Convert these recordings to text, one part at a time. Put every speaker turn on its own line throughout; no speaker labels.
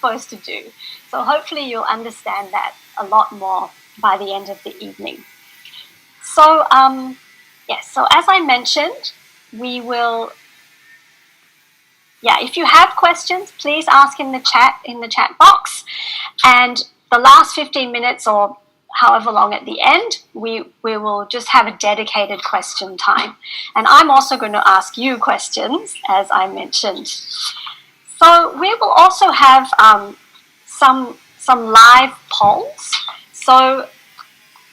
supposed to do. So hopefully you'll understand that a lot more by the end of the evening. So yes, so as I mentioned, we will, if you have questions, please ask in the chat box. And the last 15 minutes or however long at the end, we will just have a dedicated question time. And I'm also going to ask you questions, as I mentioned. So we will also have some live polls. So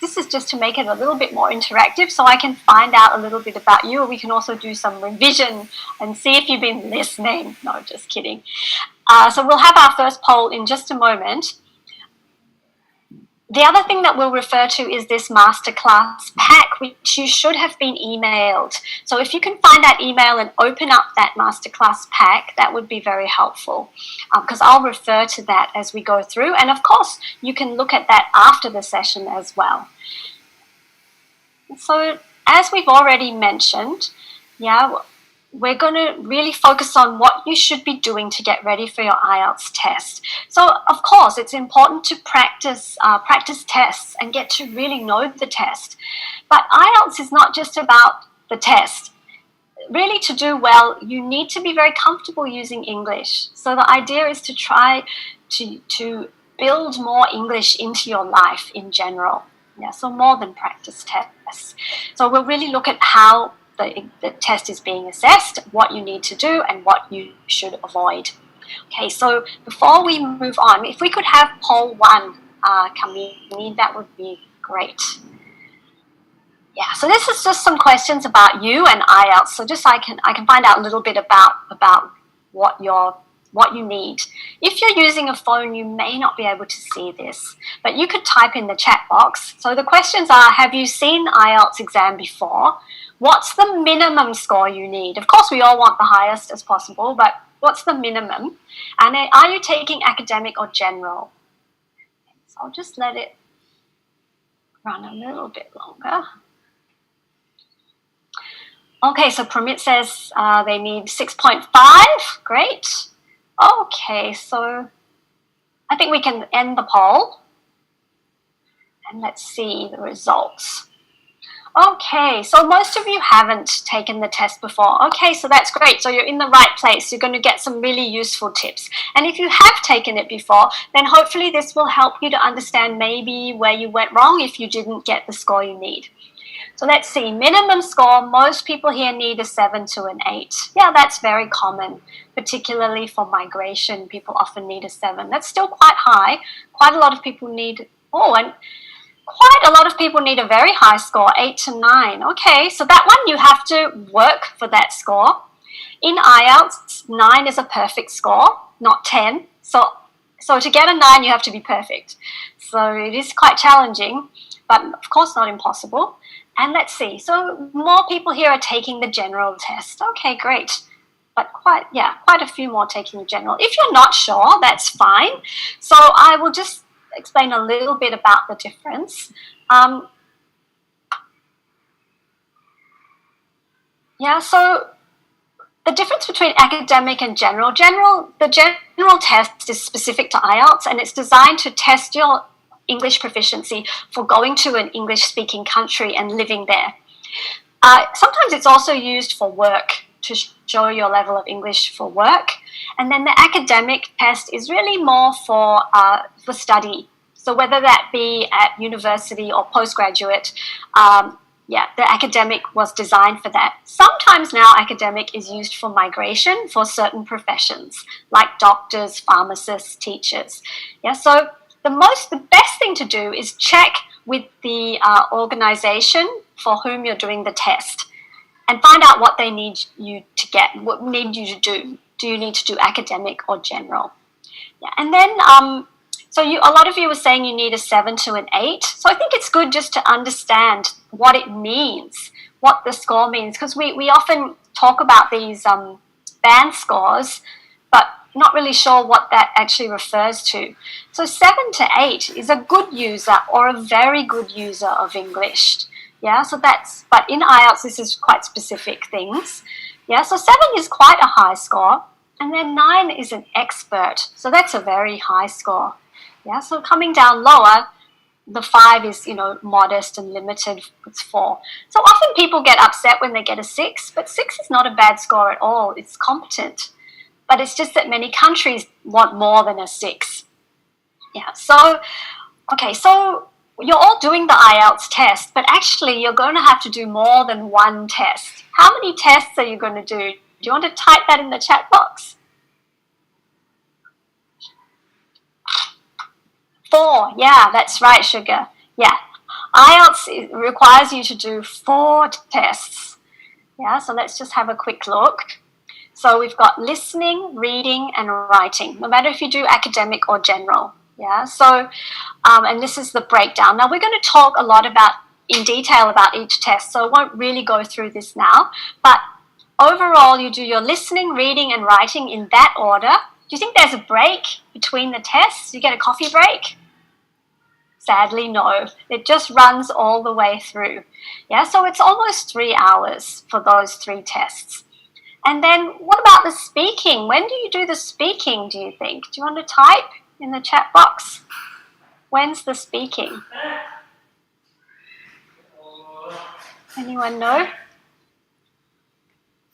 this is just to make it a little bit more interactive so I can find out a little bit about you. We can also do some revision and see if you've been listening. No, just kidding. So we'll have our first poll in just a moment. The other thing that we'll refer to is this masterclass pack, which you should have been emailed. So if you can find that email and open up that masterclass pack, that would be very helpful, because I'll refer to that as we go through. And of course, you can look at that after the session as well. So as we've already mentioned, we're going to really focus on what you should be doing to get ready for your IELTS test. So, of course, it's important to practice tests and get to really know the test. But IELTS is not just about the test. Really, to do well, you need to be very comfortable using English. So the idea is to try to build more English into your life in general. So more than practice tests. So we'll really look at how the test is being assessed, what you need to do, and what you should avoid. Okay, so before we move on, if we could have poll 1 coming in, that would be great. So this is just some questions about you and IELTS. So just I can find out a little bit about what you need. If you're using a phone, you may not be able to see this, but you could type in the chat box. So the questions are: have you seen the IELTS exam before? What's the minimum score you need? Of course, we all want the highest as possible, but what's the minimum? And then, are you taking academic or general? So I'll just let it run a little bit longer. Okay, so Pramit says they need 6.5. Great. Okay, so I think we can end the poll. And let's see the results. Okay, so most of you haven't taken the test before. Okay, so that's great. So you're in the right place. You're going to get some really useful tips. And if you have taken it before, then hopefully this will help you to understand maybe where you went wrong if you didn't get the score you need. So let's see, minimum score, most people here need a 7 to an 8. That's very common, particularly for migration. People often need a 7. That's still quite high. Quite a lot of people need, quite a lot of people need a very high score, 8 to 9. Okay, so that one you have to work for that score. In IELTS, 9 is a perfect score, not 10. So to get a 9, you have to be perfect. So it is quite challenging, but of course not impossible. And let's see, so more people here are taking the general test. Okay, great. But quite a few more taking the general. If you're not sure, that's fine. So I will just explain a little bit about the difference. So the difference between academic and general. The general test is specific to IELTS, and it's designed to test your English proficiency for going to an English-speaking country and living there. Sometimes it's also used for work, to show your level of English for work. And then the academic test is really more for study. So whether that be at university or postgraduate, the academic was designed for that. Sometimes now academic is used for migration for certain professions, like doctors, pharmacists, teachers. So the best thing to do is check with the organization for whom you're doing the test and find out what they need you to get, what need you to do. Do you need to do academic or general? And then, a lot of you were saying you need a 7 to an 8. So I think it's good just to understand what it means, what the score means, because we often talk about these band scores, but not really sure what that actually refers to. So 7 to 8 is a good user or a very good user of English. But in IELTS, this is quite specific things. So 7 is quite a high score. And then 9 is an expert. So that's a very high score. Yeah, so coming down lower, the 5 is, modest and limited. It's 4. So often people get upset when they get a 6, but 6 is not a bad score at all. It's competent. But it's just that many countries want more than a 6. Yeah, so you're all doing the IELTS test, but actually you're going to have to do more than one test. How many tests are you going to do? Do you want to type that in the chat box? 4. Yeah, that's right, Sugar. Yeah. IELTS requires you to do 4 tests. Yeah, so let's just have a quick look. So we've got listening, reading, and writing, no matter if you do academic or general. Yeah, so, and this is the breakdown. Now, we're going to talk a lot in detail about each test, so I won't really go through this now. But overall, you do your listening, reading, and writing in that order. Do you think there's a break between the tests? You get a coffee break? Sadly, no. It just runs all the way through. Yeah, so it's almost 3 hours for those 3 tests. And then what about the speaking? When do you do the speaking, do you think? Do you want to type in the chat box? When's the speaking? Anyone know?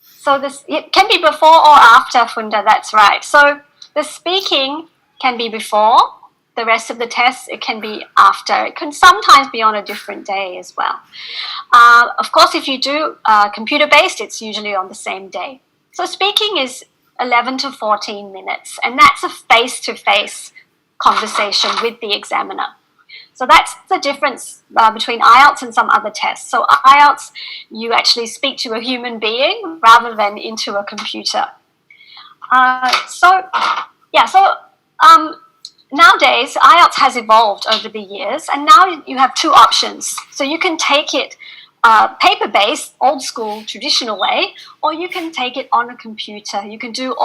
So it can be before or after, Funda, that's right. So the speaking can be before. The rest of the tests, it can be after. It can sometimes be on a different day as well. Of course, if you do computer-based, it's usually on the same day. So speaking is 11 to 14 minutes, and that's a face-to-face conversation with the examiner. So that's the difference between IELTS and some other tests. So IELTS, you actually speak to a human being rather than into a computer. Nowadays, IELTS has evolved over the years, and now you have 2 options. So you can take it paper-based, old-school, traditional way, or you can take it on a computer. You can do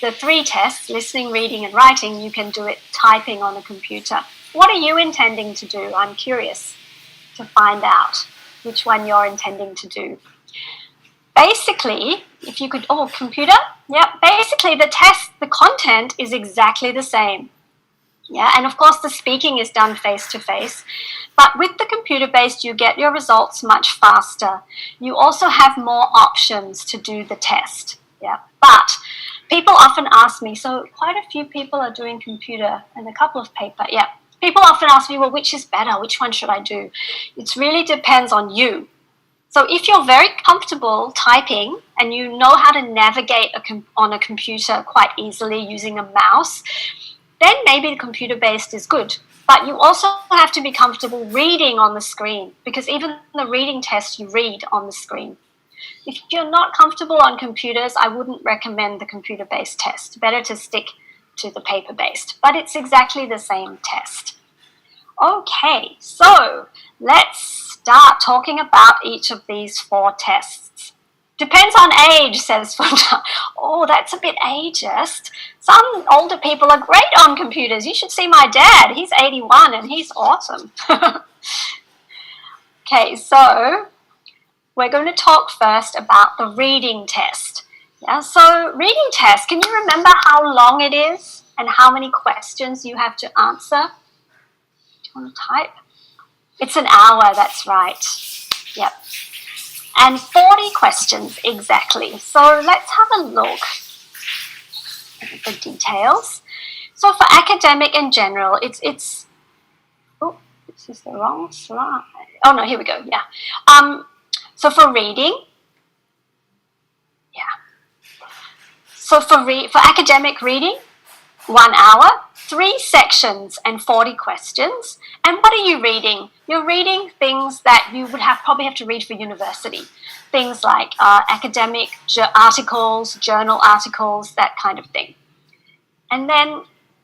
the 3 tests, listening, reading, and writing. You can do it typing on a computer. What are you intending to do? I'm curious to find out which one you're intending to do. Basically, if you could, computer? Yep, basically the content is exactly the same. Yeah, and of course the speaking is done face-to-face. But with the computer-based, you get your results much faster. You also have more options to do the test. Yeah, but people often ask me, so quite a few people are doing computer and a couple of paper. Yeah, people often ask me, well, which is better? Which one should I do? It really depends on you. So if you're very comfortable typing and you know how to navigate on a computer quite easily using a mouse, then maybe the computer-based is good. But you also have to be comfortable reading on the screen, because even the reading test, you read on the screen. If you're not comfortable on computers, I wouldn't recommend the computer-based test. Better to stick to the paper-based. But it's exactly the same test. Okay, so let's start talking about each of these 4 tests. Depends on age, says Funda. Oh, that's a bit ageist. Some older people are great on computers. You should see my dad. He's 81 and he's awesome. Okay, so we're going to talk first about the reading test. Yeah, so reading test, can you remember how long it is and how many questions you have to answer? Do you want to type? It's an hour, that's right. Yep. And 40 questions exactly. So let's have a look at the details. So for academic and general, it's oh, this is the wrong slide. Oh no, here we go. Yeah. So for reading, yeah. So for academic reading, 1 hour, 3 sections and 40 questions. And what are you reading? You're reading things that you would probably have to read for university. Things like academic articles, journal articles, that kind of thing. And then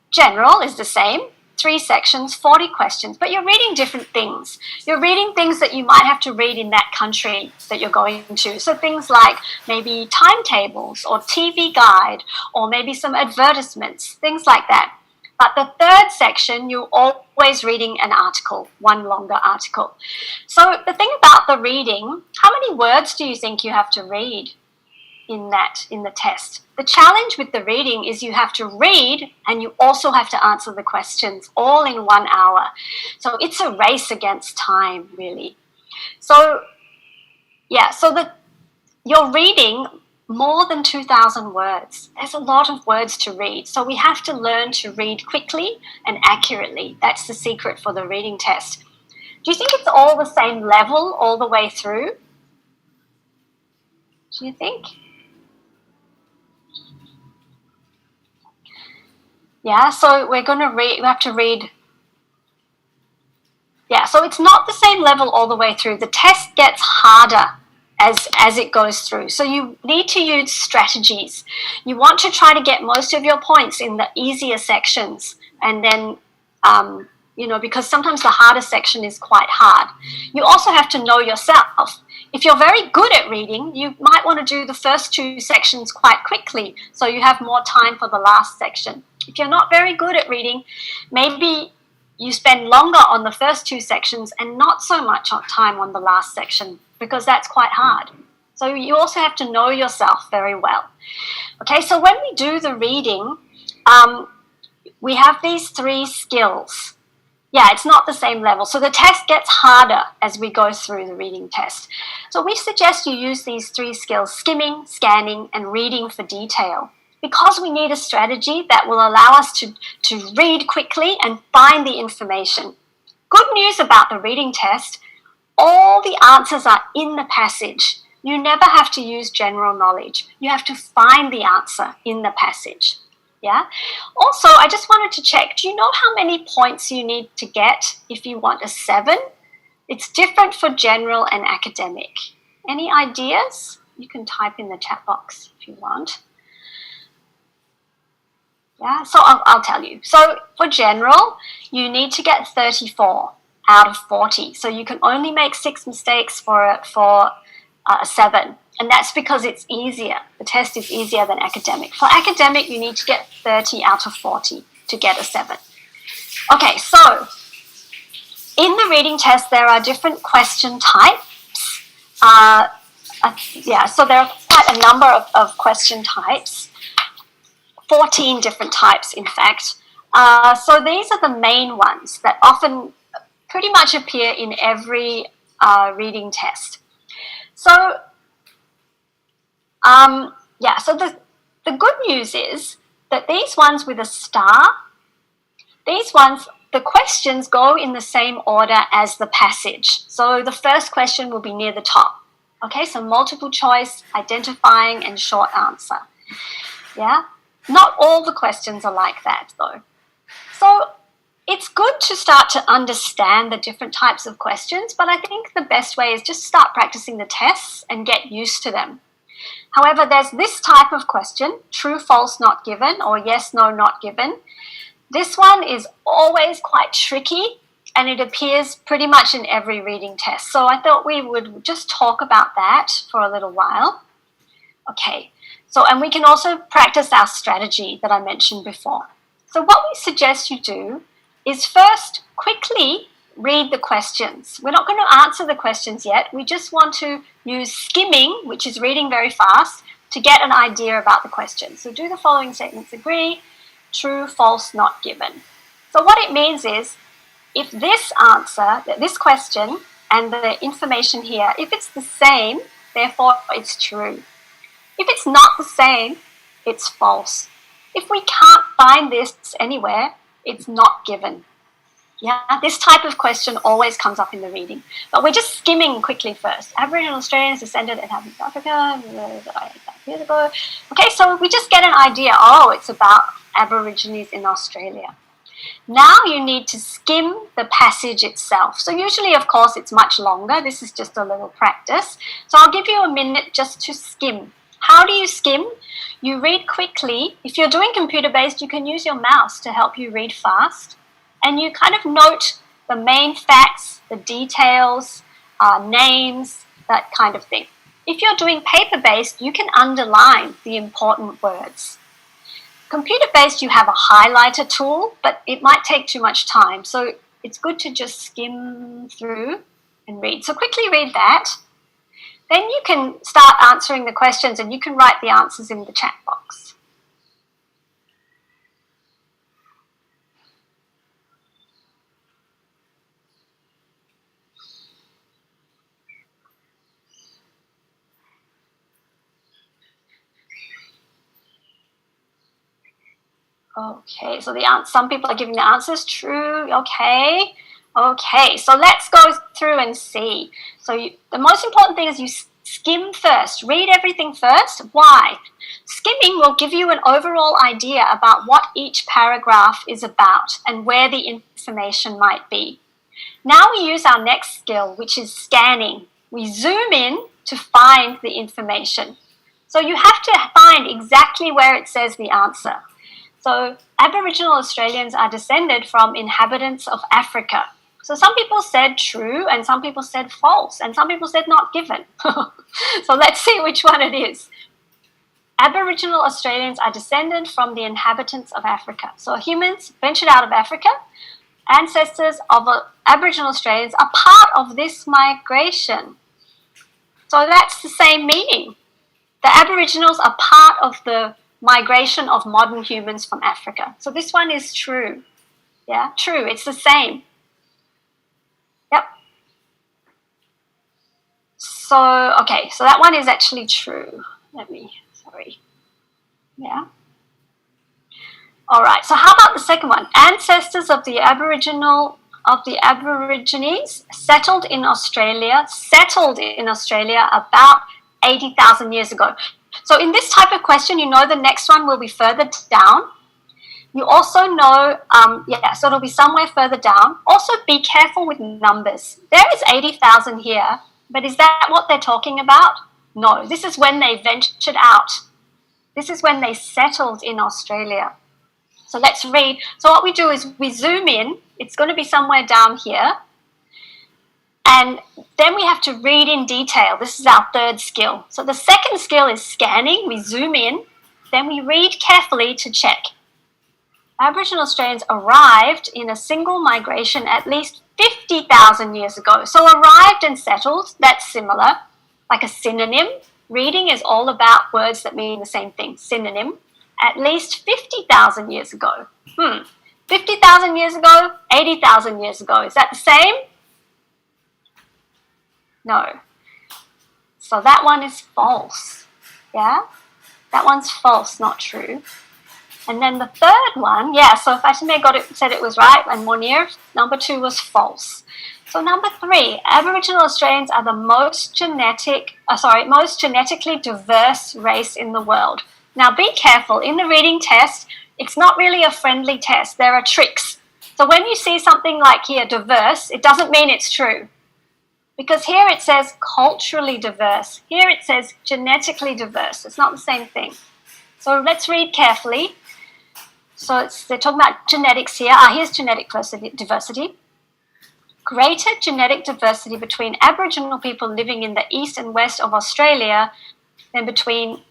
general is the same. 3 sections, 40 questions, but you're reading different things. You're reading things that you might have to read in that country that you're going to. So things like maybe timetables or TV guide or maybe some advertisements, things like that. But the 3rd section, you're always reading an article, one longer article. So the thing about the reading, how many words do you think you have to read? in the test. The challenge with the reading is you have to read and you also have to answer the questions all in 1 hour. So it's a race against time, really. So yeah, you're reading more than 2,000 words. There's a lot of words to read. So we have to learn to read quickly and accurately. That's the secret for the reading test. Do you think it's all the same level all the way through? Do you think? Yeah, so we have to read. Yeah, so it's not the same level all the way through. The test gets harder as it goes through. So you need to use strategies. You want to try to get most of your points in the easier sections, and then, because sometimes the harder section is quite hard. You also have to know yourself. If you're very good at reading, you might want to do the first 2 sections quite quickly, so you have more time for the last section. If you're not very good at reading, maybe you spend longer on the first 2 sections and not so much time on the last section, because that's quite hard. So you also have to know yourself very well. Okay, so when we do the reading, we have these 3 skills. Yeah, it's not the same level. So the test gets harder as we go through the reading test. So we suggest you use these 3 skills: skimming, scanning, and reading for detail, because we need a strategy that will allow us to read quickly and find the information. Good news about the reading test: all the answers are in the passage. You never have to use general knowledge. You have to find the answer in the passage. Yeah. Also, I just wanted to check, do you know how many points you need to get if you want a 7? It's different for general and academic. Any ideas? You can type in the chat box if you want. Yeah, so I'll tell you. So for general, you need to get 34 out of 40. So you can only make 6 mistakes for a 7. And that's because it's easier. The test is easier than academic. For academic, you need to get 30 out of 40 to get a 7. Okay, so in the reading test, there are different question types. So there are quite a number of question types. 14 different types, in fact. So these are the main ones that often pretty much appear in every reading test. So so the good news is that these ones with a star, the questions go in the same order as the passage. So the first question will be near the top. Okay, so multiple choice, identifying, and short answer. Yeah, not all the questions are like that though. So it's good to start to understand the different types of questions, but I think the best way is just start practicing the tests and get used to them. However, there's this type of question: true, false, not given, or yes, no, not given. This one is always quite tricky, and it appears pretty much in every reading test. So I thought we would just talk about that for a little while. Okay, and we can also practice our strategy that I mentioned before. So what we suggest you do is first quickly read the questions. We're not going to answer the questions yet. We just want to use skimming, which is reading very fast, to get an idea about the question. So do the following statements: agree, true, false, not given. So what it means is, if this answer, this question, and the information here, if it's the same, therefore it's true. If it's not the same, it's false. If we can't find this anywhere, it's not given. Yeah, this type of question always comes up in the reading. But we're just skimming quickly first. Aboriginal Australians descended in South Africa years ago. Okay, so we just get an idea. Oh, it's about Aborigines in Australia. Now you need to skim the passage itself. So usually, of course, it's much longer. This is just a little practice. So I'll give you a minute just to skim. How do you skim? You read quickly. If you're doing computer-based, you can use your mouse to help you read fast. And you kind of note the main facts, the details, names, that kind of thing. If you're doing paper-based, you can underline the important words. Computer-based, you have a highlighter tool, but it might take too much time. So it's good to just skim through and read. So quickly read that. then you can start answering the questions and you can write the answers in the chat box. Okay, so some people are giving the answers true. Okay, so let's go through and see. So the most important thing is you skim first. Read everything first. Why? Skimming will give you an overall idea about what each paragraph is about and where the information might be. Now we use our next skill, which is scanning. We zoom in to find the information. So you have to find exactly where it says the answer. So Aboriginal Australians are descended from inhabitants of Africa. So some people said true and some people said false and some people said not given. So let's see which one it is. Aboriginal Australians are descended from the inhabitants of Africa. So humans ventured out of Africa. Ancestors of Aboriginal Australians are part of this migration. So that's the same meaning. The Aboriginals are part of the migration of modern humans from Africa. So this one is true. Yeah, true. It's the same. Yep. So, okay, so that one is actually true. Sorry. Yeah. All right, so how about the second one? Ancestors of the Aborigines settled in Australia about 80,000 years ago. So in this type of question, you know the next one will be further down. You also know, so it'll be somewhere further down. Also, be careful with numbers. There is 80,000 here, but is that what they're talking about? No, this is when they ventured out. This is when they settled in Australia. So let's read. So what we do is we zoom in. It's going to be somewhere down here. And then we have to read in detail. This is our third skill. So the second skill is scanning. We zoom in. Then we read carefully to check. Aboriginal Australians arrived in a single migration at least 50,000 years ago. So arrived and settled, that's similar, like a synonym. Reading is all about words that mean the same thing. Synonym. At least 50,000 years ago. 50,000 years ago, 80,000 years ago. Is that the same? No. So that one is false. Yeah? That one's false, not true. And then the third one, so Fatima said it was right, and Monir, number 2 was false. So number 3, Aboriginal Australians are the most genetically diverse race in the world. Now be careful, in the reading test, it's not really a friendly test. There are tricks. So when you see something like here, diverse, it doesn't mean it's true. Because here it says culturally diverse. Here it says genetically diverse. It's not the same thing. So let's read carefully. So they're talking about genetics here. Here's genetic diversity. Greater genetic diversity between Aboriginal people living in the east and west of Australia than between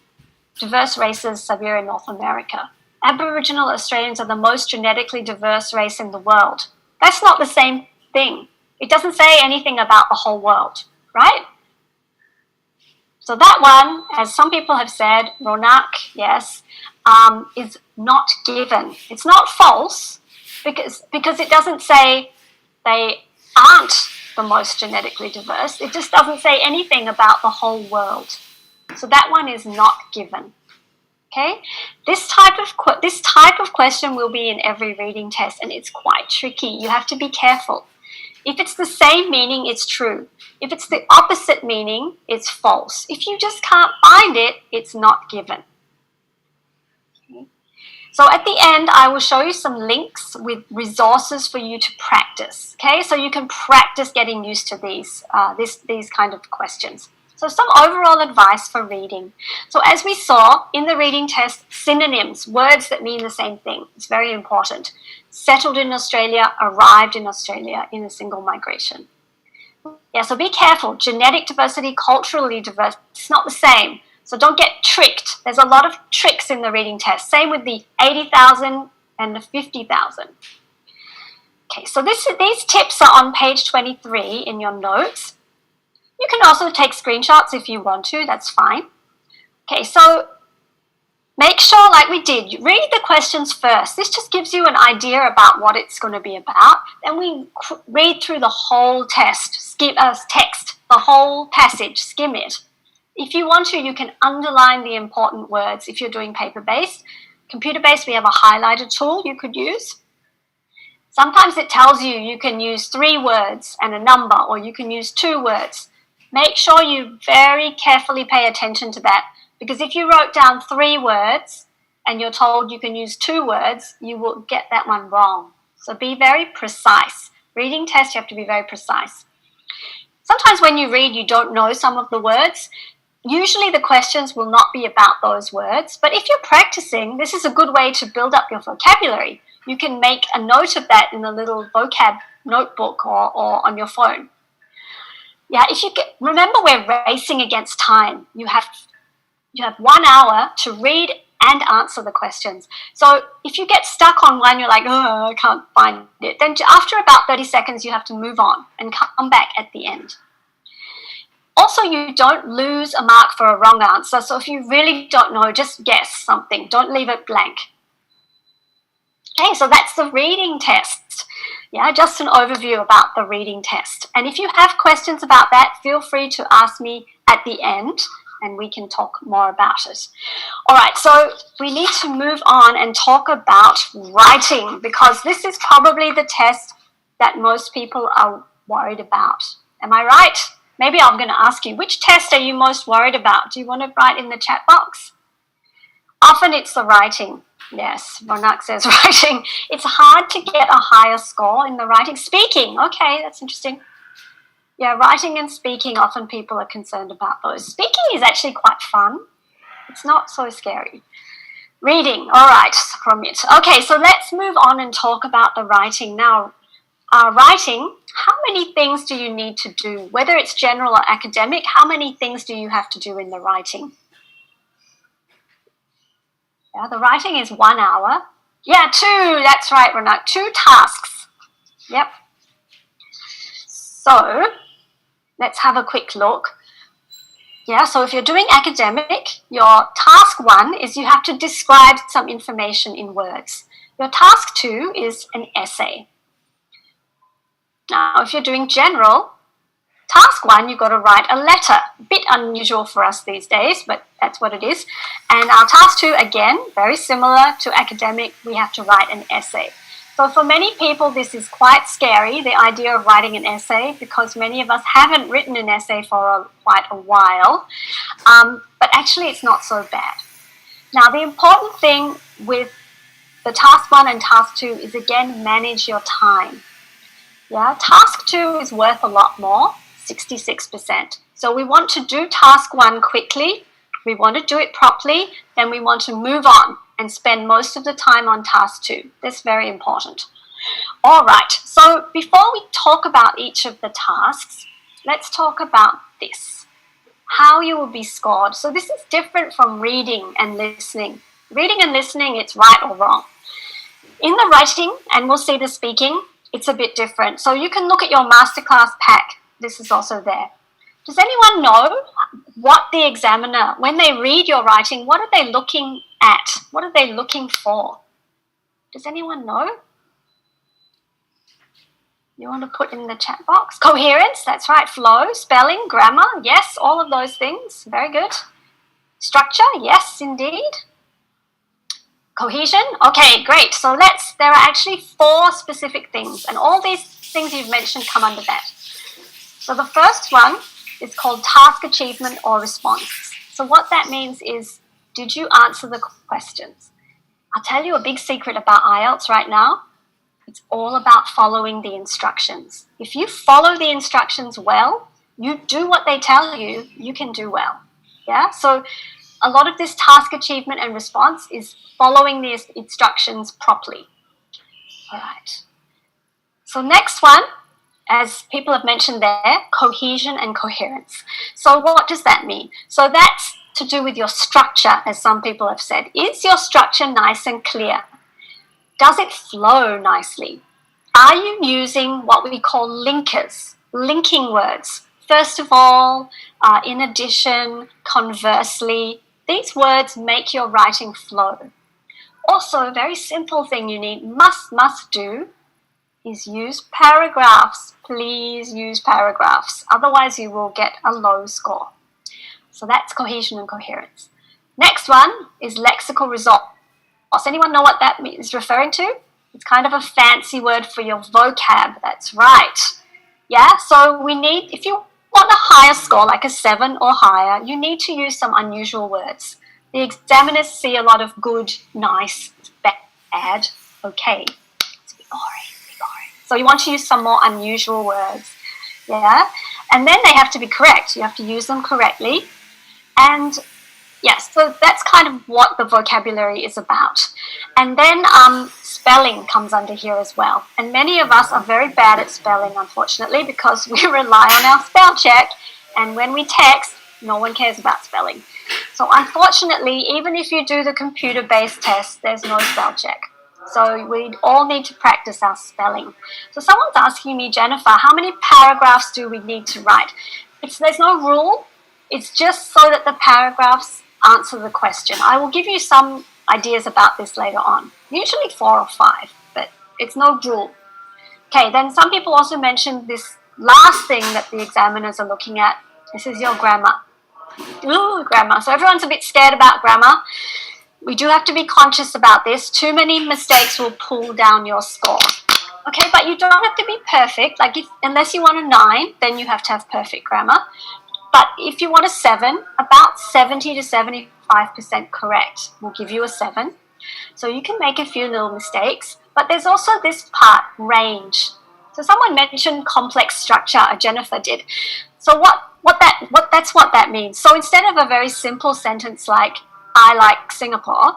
diverse races, Siberia and North America. Aboriginal Australians are the most genetically diverse race in the world. That's not the same thing. It doesn't say anything about the whole world, right? So that one, as some people have said, Ronak, yes, is not given. It's not false because it doesn't say they aren't the most genetically diverse. It just doesn't say anything about the whole world. So that one is not given. Okay? This type of question will be in every reading test, and it's quite tricky. You have to be careful. If it's the same meaning, it's true. If it's the opposite meaning, it's false. If you just can't find it, it's not given. Okay. So at the end, I will show you some links with resources for you to practice. Okay, so you can practice getting used to these kind of questions. So some overall advice for reading. So as we saw in the reading test, synonyms, words that mean the same thing. It's very important. Settled in Australia, arrived in Australia in a single migration. Yeah, so be careful. Genetic diversity, culturally diverse, it's not the same. So don't get tricked. There's a lot of tricks in the reading test. Same with the 80,000 and the 50,000. Okay, so these tips are on page 23 in your notes. You can also take screenshots if you want to, that's fine. Okay, so make sure, like we did, you read the questions first. This just gives you an idea about what it's going to be about. Then we read through the whole text, the whole passage, skim it. If you want to, you can underline the important words if you're doing paper-based. Computer-based, we have a highlighter tool you could use. Sometimes it tells you you can use 3 words and a number, or you can use 2 words. Make sure you very carefully pay attention to that, because if you wrote down 3 words and you're told you can use 2 words, you will get that one wrong. So be very precise. Reading tests, you have to be very precise. Sometimes when you read, you don't know some of the words. Usually the questions will not be about those words, but if you're practicing, this is a good way to build up your vocabulary. You can make a note of that in a little vocab notebook or on your phone. Yeah, remember we're racing against time. You have 1 hour to read and answer the questions. So if you get stuck on one, you're like, oh, I can't find it. Then after about 30 seconds, you have to move on and come back at the end. Also, you don't lose a mark for a wrong answer. So if you really don't know, just guess something. Don't leave it blank. Okay, so that's the reading test. Yeah, just an overview about the reading test. And if you have questions about that, feel free to ask me at the end and we can talk more about it. All right, so we need to move on and talk about writing, because this is probably the test that most people are worried about. Am I right? Maybe I'm going to ask you, which test are you most worried about? Do you want to write in the chat box? Often it's the writing. Yes, Ronak says writing. It's hard to get a higher score in the writing. Speaking, okay, that's interesting. Yeah, writing and speaking, often people are concerned about those. Speaking is actually quite fun. It's not so scary. Reading, all right, from it. Okay, so let's move on and talk about the writing. Now, writing, how many things do you need to do? Whether it's general or academic, how many things do you have to do in the writing? Yeah, the writing is 1 hour. Yeah, 2, that's right, Ronak, 2 tasks. Yep. So, let's have a quick look. Yeah, so if you're doing academic, your task 1 is you have to describe some information in words. Your task 2 is an essay. Now, if you're doing general, task 1, you've got to write a letter. A bit unusual for us these days, but that's what it is. And our task 2, again, very similar to academic, we have to write an essay. So for many people, this is quite scary, the idea of writing an essay, because many of us haven't written an essay for quite a while. But actually, it's not so bad. Now, the important thing with the task 1 and task 2 is, again, manage your time. Yeah, task 2 is worth a lot more, 66%. So we want to do task 1 quickly, we want to do it properly, then we want to move on and spend most of the time on task 2. That's very important. All right, so before we talk about each of the tasks, let's talk about this, how you will be scored. So this is different from reading and listening. Reading and listening, it's right or wrong. In the writing, and we'll see the speaking, it's a bit different. So you can look at your masterclass pack. This is also there. Does anyone know what the examiner, when they read your writing, what are they looking at? What are they looking for? Does anyone know? You want to put in the chat box? Coherence, that's right. Flow, spelling, grammar, yes, all of those things. Very good. Structure, yes, indeed. Cohesion, okay, great. So there are actually 4 specific things, and all these things you've mentioned come under that. So the first one is called task achievement or response. So what that means is, did you answer the questions? I'll tell you a big secret about IELTS right now. It's all about following the instructions. If you follow the instructions well, you do what they tell you, you can do well. Yeah, so a lot of this task achievement and response is following the instructions properly. All right. So next one, as people have mentioned there, cohesion and coherence. So what does that mean? So that's to do with your structure, as some people have said. Is your structure nice and clear? Does it flow nicely? Are you using what we call linkers, linking words, first of all, in addition, conversely, these words make your writing flow. Also, a very simple thing you need, must do, is use paragraphs. Please use paragraphs. Otherwise, you will get a low score. So that's cohesion and coherence. Next one is lexical resource. Anyone know what that is referring to? It's kind of a fancy word for your vocab. That's right. Yeah, so we need, if you want a higher score, like a 7 or higher, you need to use some unusual words. The examiners see a lot of good, nice, bad, okay. It's a bit boring. So you want to use some more unusual words. Yeah, and then they have to be correct. You have to use them correctly. And yes, so that's kind of what the vocabulary is about. And then spelling comes under here as well. And many of us are very bad at spelling, unfortunately, because we rely on our spell check. And when we text, no one cares about spelling. So unfortunately, even if you do the computer-based test, there's no spell check. So we all need to practice our spelling. So someone's asking me, Jennifer, how many paragraphs do we need to write? There's no rule. It's just so that the paragraphs answer the question. I will give you some ideas about this later on. Usually 4 or 5, but it's no rule. Okay, then some people also mentioned this last thing that the examiners are looking at. This is your grammar. Ooh, grammar. So everyone's a bit scared about grammar. We do have to be conscious about this. Too many mistakes will pull down your score. Okay, but you don't have to be perfect. Unless you want a 9, then you have to have perfect grammar. But if you want a 7, about 70 to 75% correct will give you a 7. So you can make a few little mistakes. But there's also this part, range. So someone mentioned complex structure, Jennifer did. So that's what that means. So instead of a very simple sentence like, I like Singapore,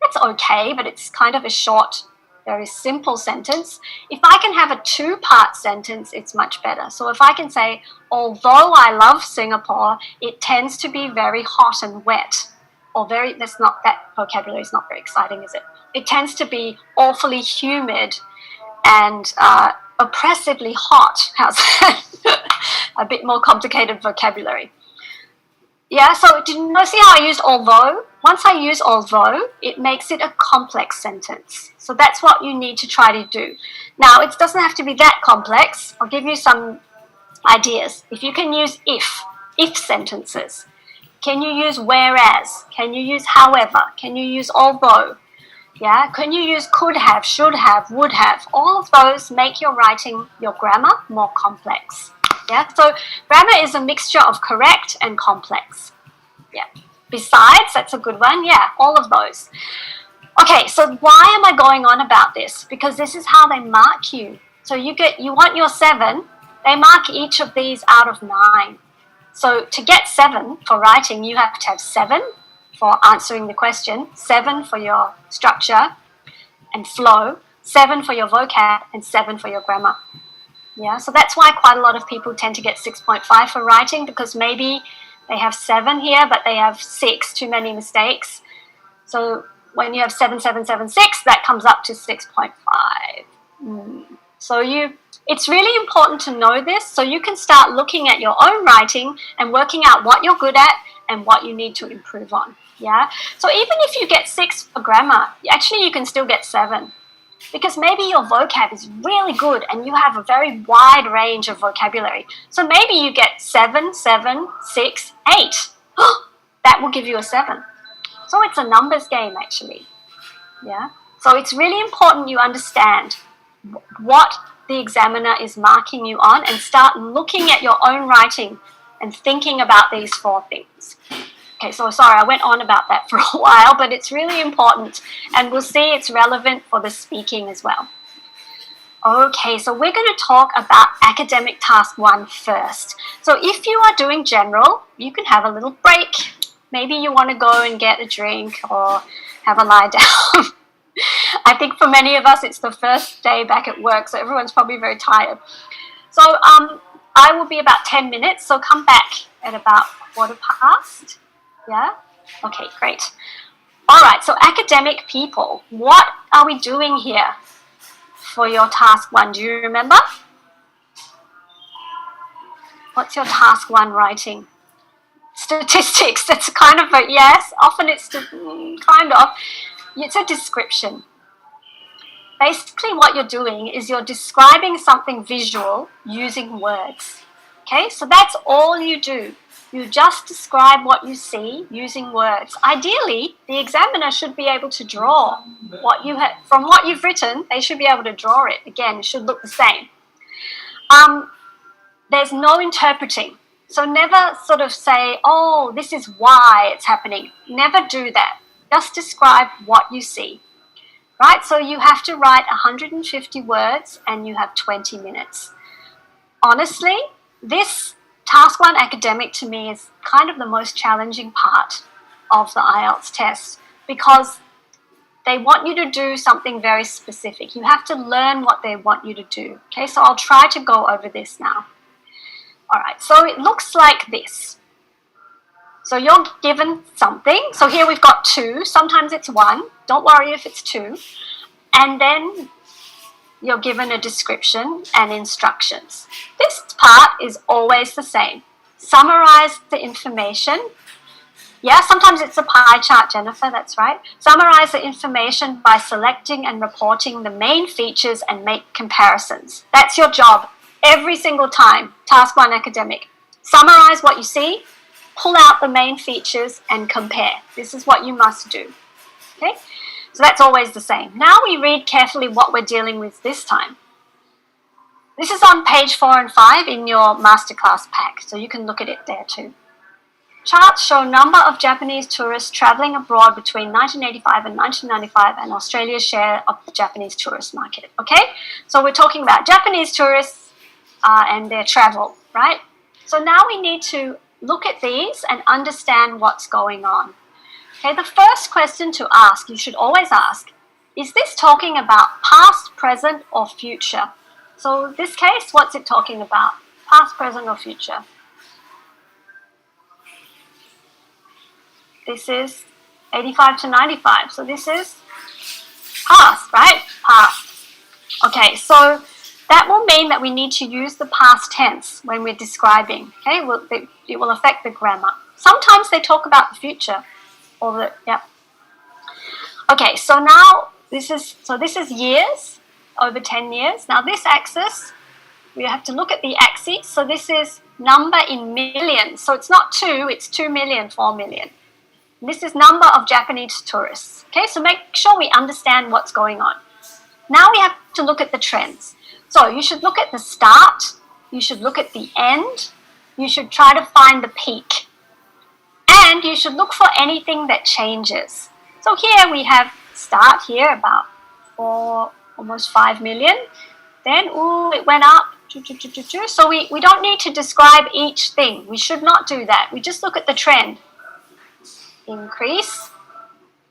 that's okay, but it's kind of a short, very simple sentence. If I can have a 2-part sentence, it's much better. So if I can say, although I love Singapore, it tends to be very hot and wet. Or that vocabulary is not very exciting, is it? It tends to be awfully humid and oppressively hot. How's that? A bit more complicated vocabulary. Yeah, so did you see how I used although? Once I use although, it makes it a complex sentence. So that's what you need to try to do. Now, it doesn't have to be that complex. I'll give you some ideas. If you can use if sentences. Can you use whereas? Can you use however? Can you use although? Yeah, can you use could have, should have, would have? All of those make your writing, your grammar, more complex. Yeah, so grammar is a mixture of correct and complex. Yeah. Besides, that's a good one. Yeah, all of those. Okay, so why am I going on about this? Because this is how they mark you. So you want your 7, they mark each of these out of 9. So to get 7 for writing, you have to have 7 for answering the question, 7 for your structure and flow, 7 for your vocab, and 7 for your grammar. Yeah, so that's why quite a lot of people tend to get 6.5 for writing, because maybe they have 7 here, but they have 6, too many mistakes. So when you have 7, 7, 7, 6, that comes up to 6.5. So it's really important to know this, so you can start looking at your own writing and working out what you're good at and what you need to improve on. Yeah, so even if you get 6 for grammar, actually you can still get 7. Because maybe your vocab is really good and you have a very wide range of vocabulary. So maybe you get 7, 7, 6, 8. That will give you a 7. So it's a numbers game, actually. Yeah. So it's really important you understand what the examiner is marking you on and start looking at your own writing and thinking about these 4 things. Okay, so sorry, I went on about that for a while, but it's really important, and we'll see it's relevant for the speaking as well. Okay, so we're going to talk about academic task 1 first. So if you are doing general, you can have a little break. Maybe you want to go and get a drink or have a lie down. I think for many of us, it's the first day back at work, so everyone's probably very tired. So I will be about 10 minutes, so come back at about 1:15. Yeah? Okay, great. All right, so academic people, what are we doing here for your task 1? Do you remember? What's your task 1 writing? Statistics. That's kind of a yes. Often it's kind of. It's a description. Basically what you're doing is you're describing something visual using words. Okay, so that's all you do. You just describe what you see using words. Ideally, the examiner should be able to draw what you have from what you've written. They should be able to draw it. Again, it should look the same. There's no interpreting. So never sort of say, oh, this is why it's happening. Never do that. Just describe what you see. Right? So you have to write 150 words and you have 20 minutes. Honestly, this Task 1 academic to me is kind of the most challenging part of the IELTS test because they want you to do something very specific. You have to learn what they want you to do. Okay, so I'll try to go over this now. All right, so it looks like this. So you're given something. So here we've got 2. Sometimes it's 1. Don't worry if it's 2. And then you're given a description and instructions. This part is always the same. Summarize the information. Yeah, sometimes it's a pie chart, Jennifer, that's right. Summarize the information by selecting and reporting the main features and make comparisons. That's your job every single time, Task 1 academic. Summarize what you see, pull out the main features and compare. This is what you must do. Okay, so that's always the same. Now we read carefully what we're dealing with this time. This is on page 4 and 5 in your masterclass pack, so you can look at it there too. Charts show number of Japanese tourists travelling abroad between 1985 and 1995 and Australia's share of the Japanese tourist market. Okay, so we're talking about Japanese tourists and their travel, right? So now we need to look at these and understand what's going on. Okay, the first question to ask, you should always ask, is this talking about past, present, or future? So in this case, what's it talking about? Past, present, or future? This is 85 to 95. So this is past, right? Past. Okay, so that will mean that we need to use the past tense when we're describing. Okay, it will affect the grammar. Sometimes they talk about the future. Okay, so now this is years, over 10 years. Now this axis, we have to look at the axis. So this is number in millions. So it's not 2, it's 2 million, 4 million. This is number of Japanese tourists. Okay, so make sure we understand what's going on. Now we have to look at the trends. So you should look at the start, you should look at the end, you should try to find the peak. And you should look for anything that changes. So here we have start here about almost 5 million. Then, it went up. So we don't need to describe each thing. We should not do that. We just look at the trend. Increase.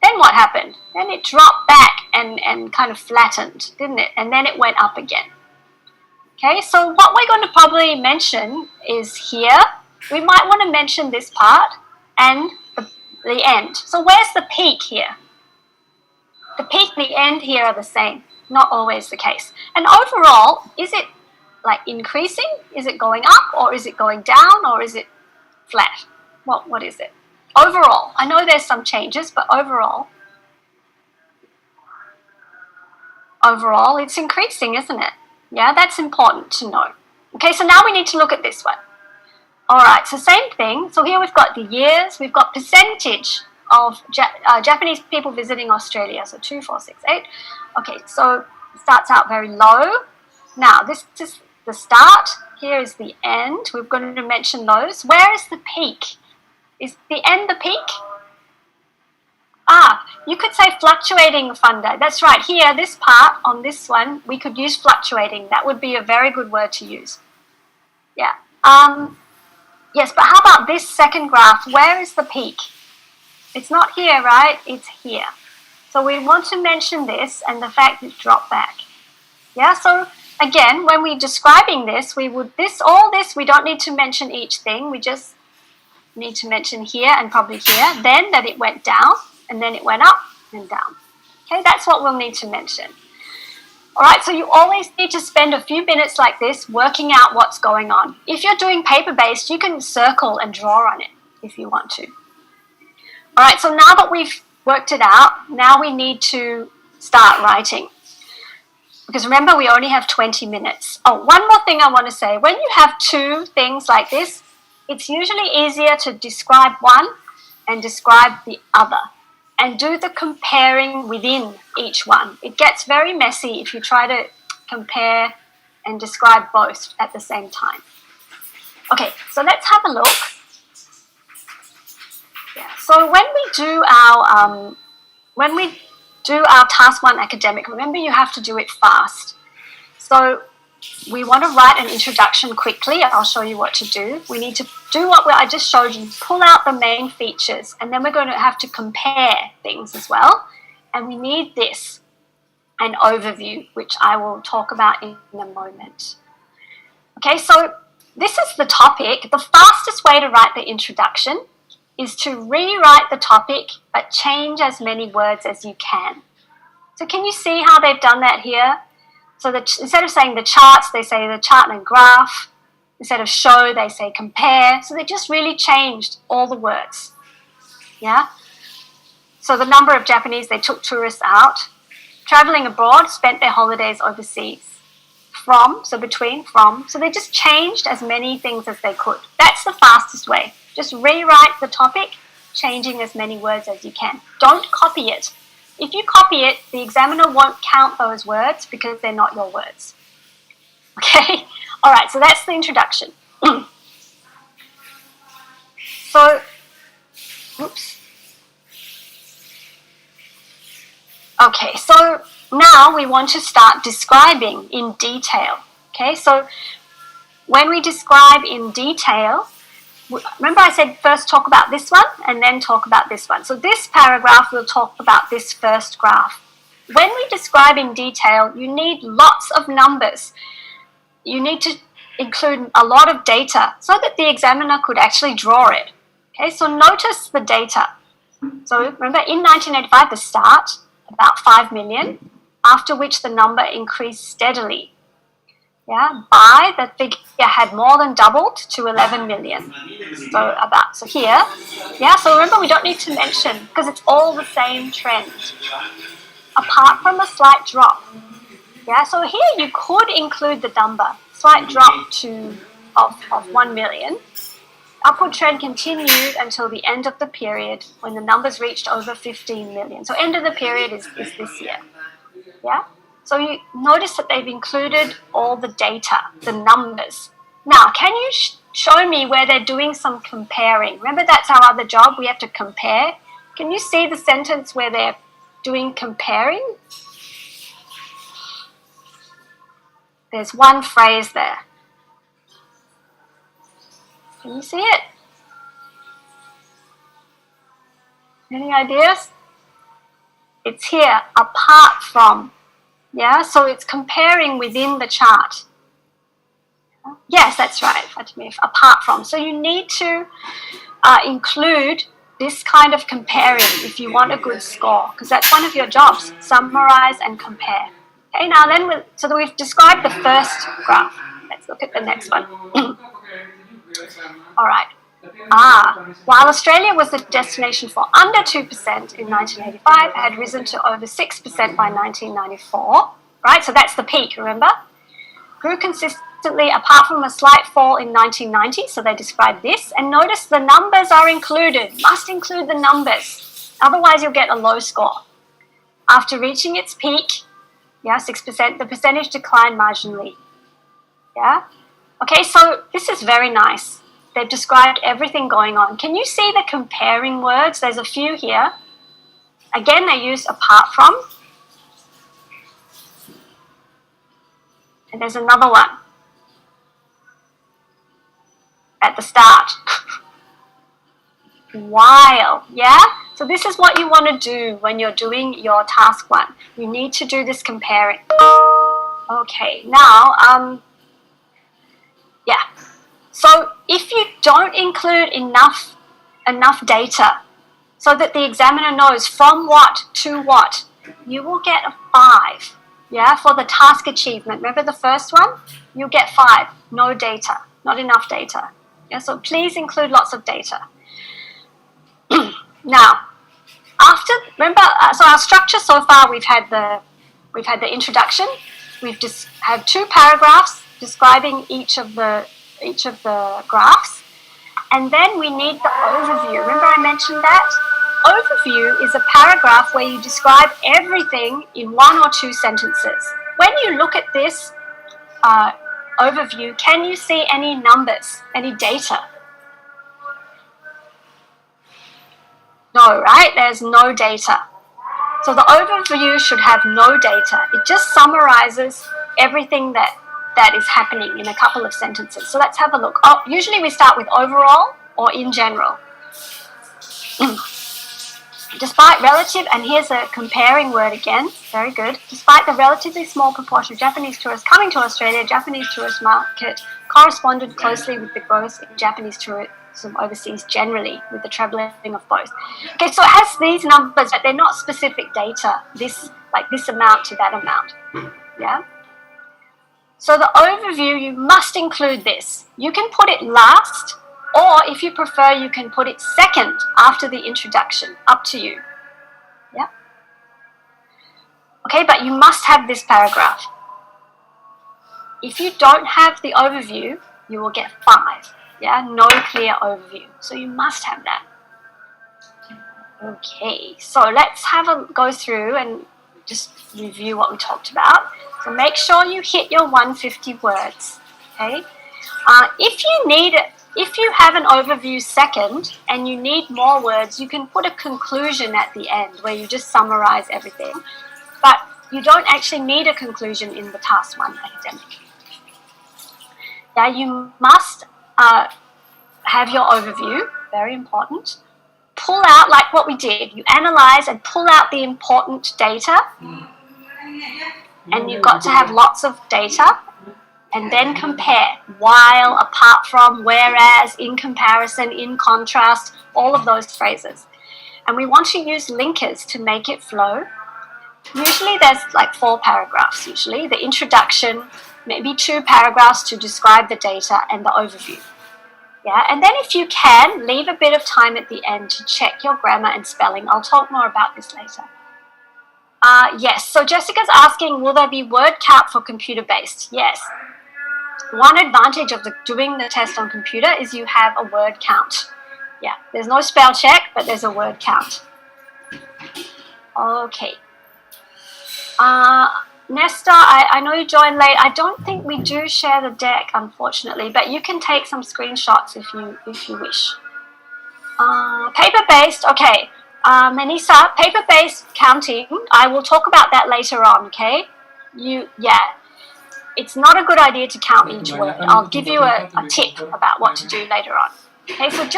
Then what happened? Then it dropped back and kind of flattened, didn't it? And then it went up again. Okay, so what we're going to probably mention is here. We might want to mention this part and the end. So where's the peak here? The peak and the end here are the same. Not always the case. And overall, is it like increasing? Is it going up or is it going down or is it flat? What is it? Overall, I know there's some changes, but overall it's increasing, isn't it? Yeah, that's important to know. Okay, so now we need to look at this one. All right, so same thing. So here we've got the years, we've got percentage of Japanese people visiting Australia. So 2, 4, 6, 8. Okay, so it starts out very low. Now, this is the start. Here is the end. We're going to mention those. Where is the peak? Is the end the peak? You could say fluctuating fundi. That's right. Here, this part on this one, we could use fluctuating. That would be a very good word to use. Yeah. Yes, but how about this second graph? Where is the peak? It's not here, right? It's here. So we want to mention this and the fact it dropped back. Yeah, so again, when we're describing this, all this, we don't need to mention each thing. We just need to mention here and probably here. Then that it went down and then it went up and down. Okay, that's what we'll need to mention. All right, so you always need to spend a few minutes like this working out what's going on. If you're doing paper-based, you can circle and draw on it if you want to. All right, so now that we've worked it out, now we need to start writing. Because remember, we only have 20 minutes. Oh, one more thing I want to say. When you have two things like this, it's usually easier to describe one and describe the other, and do the comparing within each one. It gets very messy if you try to compare and describe both at the same time. Okay, so let's have a look. Yeah, so when we do our task 1 academic, remember you have to do it fast. So we want to write an introduction quickly. I'll show you what to do. We need to do what I just showed you, pull out the main features, and then we're going to have to compare things as well. And we need this, an overview, which I will talk about in a moment. Okay, so this is the topic. The fastest way to write the introduction is to rewrite the topic, but change as many words as you can. So can you see how they've done that here? So instead of saying the charts, they say the chart and graph. Instead of show, they say compare. So they just really changed all the words. Yeah? So the number of Japanese, they took tourists out. Traveling abroad, spent their holidays overseas. From, so between, from. So they just changed as many things as they could. That's the fastest way. Just rewrite the topic, changing as many words as you can. Don't copy it. If you copy it, the examiner won't count those words because they're not your words. Okay? All right, so that's the introduction. So, oops. Okay, so now we want to start describing in detail. Okay, so when we describe in detail, remember I said first talk about this one and then talk about this one. So this paragraph will talk about this first graph. When we describe in detail, you need lots of numbers. You need to include a lot of data so that the examiner could actually draw it. Okay, so notice the data. So remember in 1985, the start, about 5 million, after which the number increased steadily. Yeah, by the figure had more than doubled to 11 million. So here, yeah, so remember we don't need to mention because it's all the same trend, apart from a slight drop. Yeah, so here you could include the number, slight drop of 1 million. Upward trend continued until the end of the period when the numbers reached over 15 million. So end of the period is this year. Yeah. So you notice that they've included all the data, the numbers. Now, can you show me where they're doing some comparing? Remember, that's our other job. We have to compare. Can you see the sentence where they're doing comparing? There's one phrase there. Can you see it? Any ideas? It's here, apart from. Yeah, so it's comparing within the chart. Yes, that's right, apart from. So you need to include this kind of comparing if you want a good score, because that's one of your jobs, summarize and compare. Okay, now then, so that we've described the first graph. Let's look at the next one. All right. While Australia was the destination for under 2% in 1985, it had risen to over 6% by 1994, right? So that's the peak, remember? Grew consistently apart from a slight fall in 1990, so they describe this. And notice the numbers are included, must include the numbers. Otherwise, you'll get a low score. After reaching its peak, yeah, 6%, the percentage declined marginally. Yeah? Okay, so this is very nice. They've described everything going on. Can you see the comparing words? There's a few here. Again, they use apart from. And there's another one at the start. While, yeah? So this is what you want to do when you're doing your task 1. You need to do this comparing. Okay, now, yeah. So if you don't include enough data so that the examiner knows from what to what, you will get a 5. Yeah, for the task achievement. Remember the first one? You'll get 5. No data, not enough data. Yeah, so please include lots of data. Now, remember, so our structure so far, we've had the introduction. We've just had 2 paragraphs describing each of the graphs, and then we need the overview. Remember I mentioned that? Overview is a paragraph where you describe everything in 1 or 2 sentences. When you look at this overview, can you see any numbers, any data? No, right? There's no data. So the overview should have no data. It just summarizes everything that is happening in a couple of sentences. So let's have a look. Usually we start with overall or in general. Despite relative, and here's a comparing word again, very good. Despite the relatively small proportion of Japanese tourists coming to Australia, Japanese tourist market corresponded closely with the growth in Japanese tourism overseas generally, with the trebling of both. Okay, so it has these numbers, but they're not specific data, this amount to that amount. Yeah? So the overview, you must include this. You can put it last, or if you prefer, you can put it second after the introduction. Up to you. Yeah? Okay, but you must have this paragraph. If you don't have the overview, you will get 5. Yeah, no clear overview. So you must have that. Okay, so let's have a go through and just review what we talked about. So make sure you hit your 150 words. Okay, if you have an overview second and you need more words, you can put a conclusion at the end where you just summarize everything. But you don't actually need a conclusion in the Task 1 academic. Now you must have your overview, very important. Pull out, like what we did, you analyze and pull out the important data, and you've got to have lots of data, and then compare, while, apart from, whereas, in comparison, in contrast, all of those phrases. And we want to use linkers to make it flow. Usually there's like 4 paragraphs, usually. The introduction, maybe 2 paragraphs to describe the data, and the overview. Yeah, and then if you can, leave a bit of time at the end to check your grammar and spelling. I'll talk more about this later. Yes, so Jessica's asking, will there be word count for computer-based? Yes. One advantage of doing the test on computer is you have a word count. Yeah, there's no spell check, but there's a word count. Okay. Nesta, I know you joined late. I don't think we do share the deck, unfortunately, but you can take some screenshots if you wish. Paper-based, okay. Manisa, paper-based counting, I will talk about that later on, okay? It's not a good idea to count each word. I'll give you a tip about what to do later on. Okay, so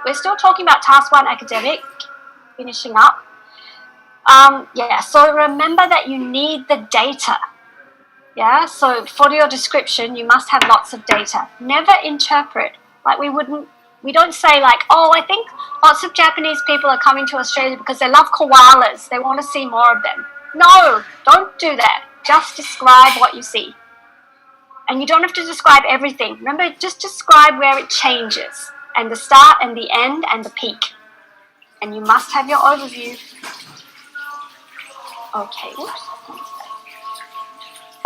we're still talking about Task 1 academic, finishing up. So remember that you need the data. Yeah, so for your description, you must have lots of data. Never interpret. Like we don't say like, oh, I think lots of Japanese people are coming to Australia because they love koalas. They want to see more of them. No, don't do that. Just describe what you see. And you don't have to describe everything. Remember, just describe where it changes, and the start and the end and the peak. And you must have your overview. Okay, oops.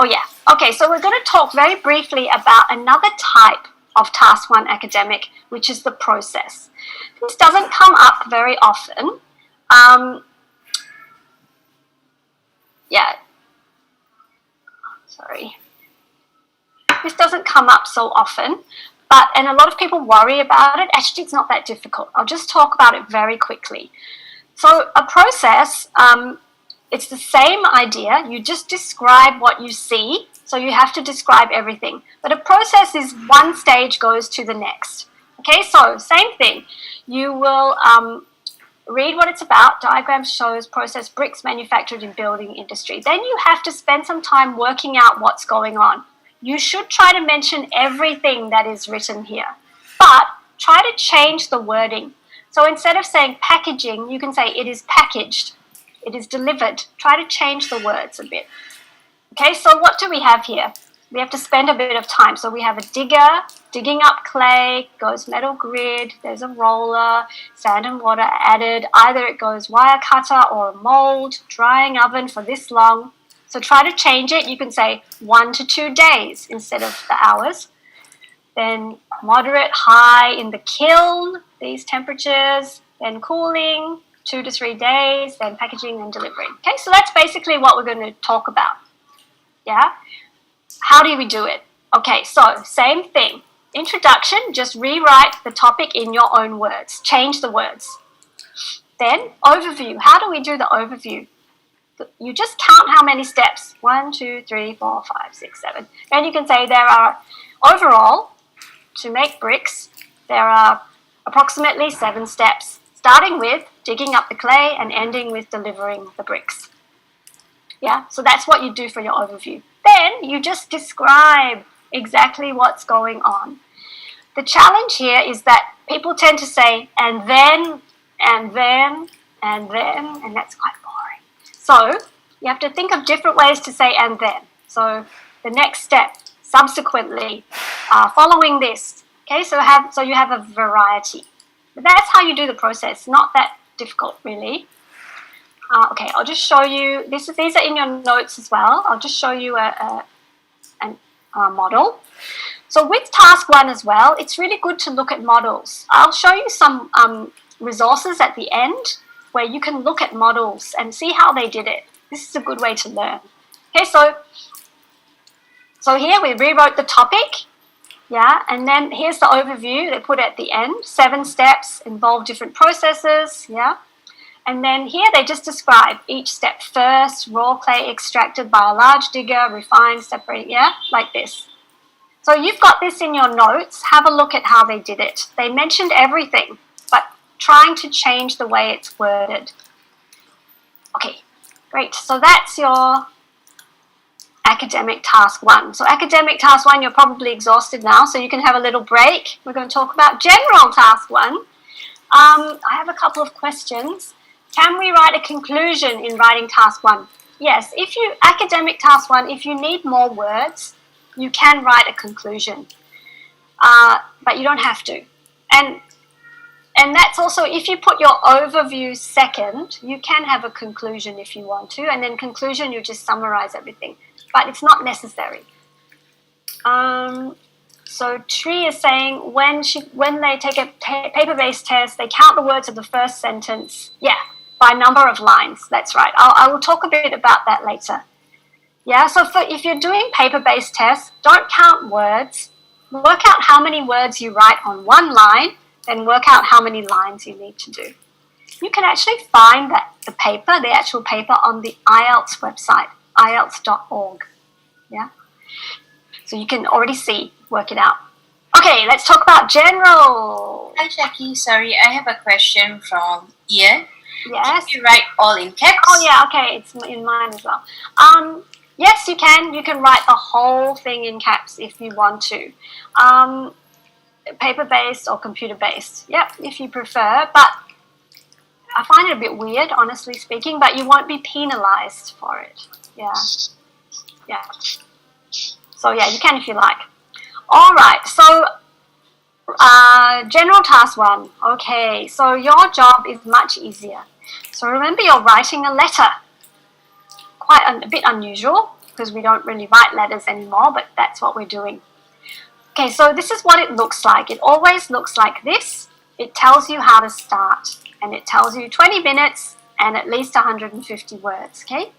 Oh yeah, okay, so we're going to talk very briefly about another type of Task 1 academic, which is the process. This doesn't come up very often. This doesn't come up so often, and a lot of people worry about it. Actually, it's not that difficult. I'll just talk about it very quickly. So a process, it's the same idea. You just describe what you see. So you have to describe everything. But a process is one stage goes to the next. Okay, so same thing. You will read what it's about. Diagram shows process bricks manufactured in building industry. Then you have to spend some time working out what's going on. You should try to mention everything that is written here. But try to change the wording. So instead of saying packaging, you can say it is packaged. It is delivered. Try to change the words a bit. Okay, so what do we have here? We have to spend a bit of time. So we have a digger, digging up clay, goes metal grid, there's a roller, sand and water added. Either it goes wire cutter or a mold, drying oven for this long. So try to change it. You can say 1 to 2 days instead of the hours. Then moderate, high in the kiln, these temperatures, then cooling, 2 to 3 days, then packaging and delivering. Okay, so that's basically what we're going to talk about. Yeah? How do we do it? Okay, so same thing. Introduction, just rewrite the topic in your own words. Change the words. Then overview. How do we do the overview? You just count how many steps. 1, 2, 3, 4, 5, 6, 7. And you can say there are, overall, to make bricks, there are approximately 7 steps, starting with digging up the clay and ending with delivering the bricks. Yeah, so that's what you do for your overview. Then you just describe exactly what's going on. The challenge here is that people tend to say, and then, and then, and then, and that's quite boring. So you have to think of different ways to say and then. So the next step, subsequently, following this. Okay, so you have a variety. But that's how you do the process. Not that difficult, really. Okay, I'll just show you. These are in your notes as well. I'll just show you a model. So with task 1 as well, it's really good to look at models. I'll show you some resources at the end where you can look at models and see how they did it. This is a good way to learn. Okay, so here we rewrote the topic. Yeah, and then here's the overview they put at the end. 7 steps, involve different processes. Yeah. And then here they just describe each step. First, raw clay extracted by a large digger, refined, separated, yeah, like this. So you've got this in your notes. Have a look at how they did it. They mentioned everything, but trying to change the way it's worded. Okay, great. So that's your academic task 1. So academic task 1, you're probably exhausted now, so you can have a little break. We're going to talk about general task 1. I have a couple of questions. Can we write a conclusion in writing task 1? Yes, academic task 1, if you need more words, you can write a conclusion, but you don't have to. And that's also, if you put your overview second, you can have a conclusion if you want to, and then conclusion, you just summarize everything, but it's not necessary. So Tree is saying when they take a paper-based test, they count the words of the first sentence. Yeah, by number of lines. That's right. I will talk a bit about that later. Yeah, so if you're doing paper-based tests, don't count words. Work out how many words you write on one line, then work out how many lines you need to do. You can actually find the actual paper on the IELTS website, IELTS.org. Yeah. So you can already work it out. Okay, let's talk about general.
Hi Jackie, sorry, I have a question from Ian.
Yes.
Can you write all in caps?
Oh yeah, okay, it's in mine as well. Yes, you can. You can write the whole thing in caps if you want to. Paper-based or computer-based. Yep, if you prefer. But I find it a bit weird, honestly speaking, but you won't be penalized for it. Yeah. Yeah. So yeah, you can if you like. All right, so general task 1. Okay, so your job is much easier. So remember, you're writing a letter. Quite a bit unusual because we don't really write letters anymore, but that's what we're doing. Okay, so this is what it looks like. It always looks like this. It tells you how to start, and it tells you 20 minutes and at least 150 words, okay?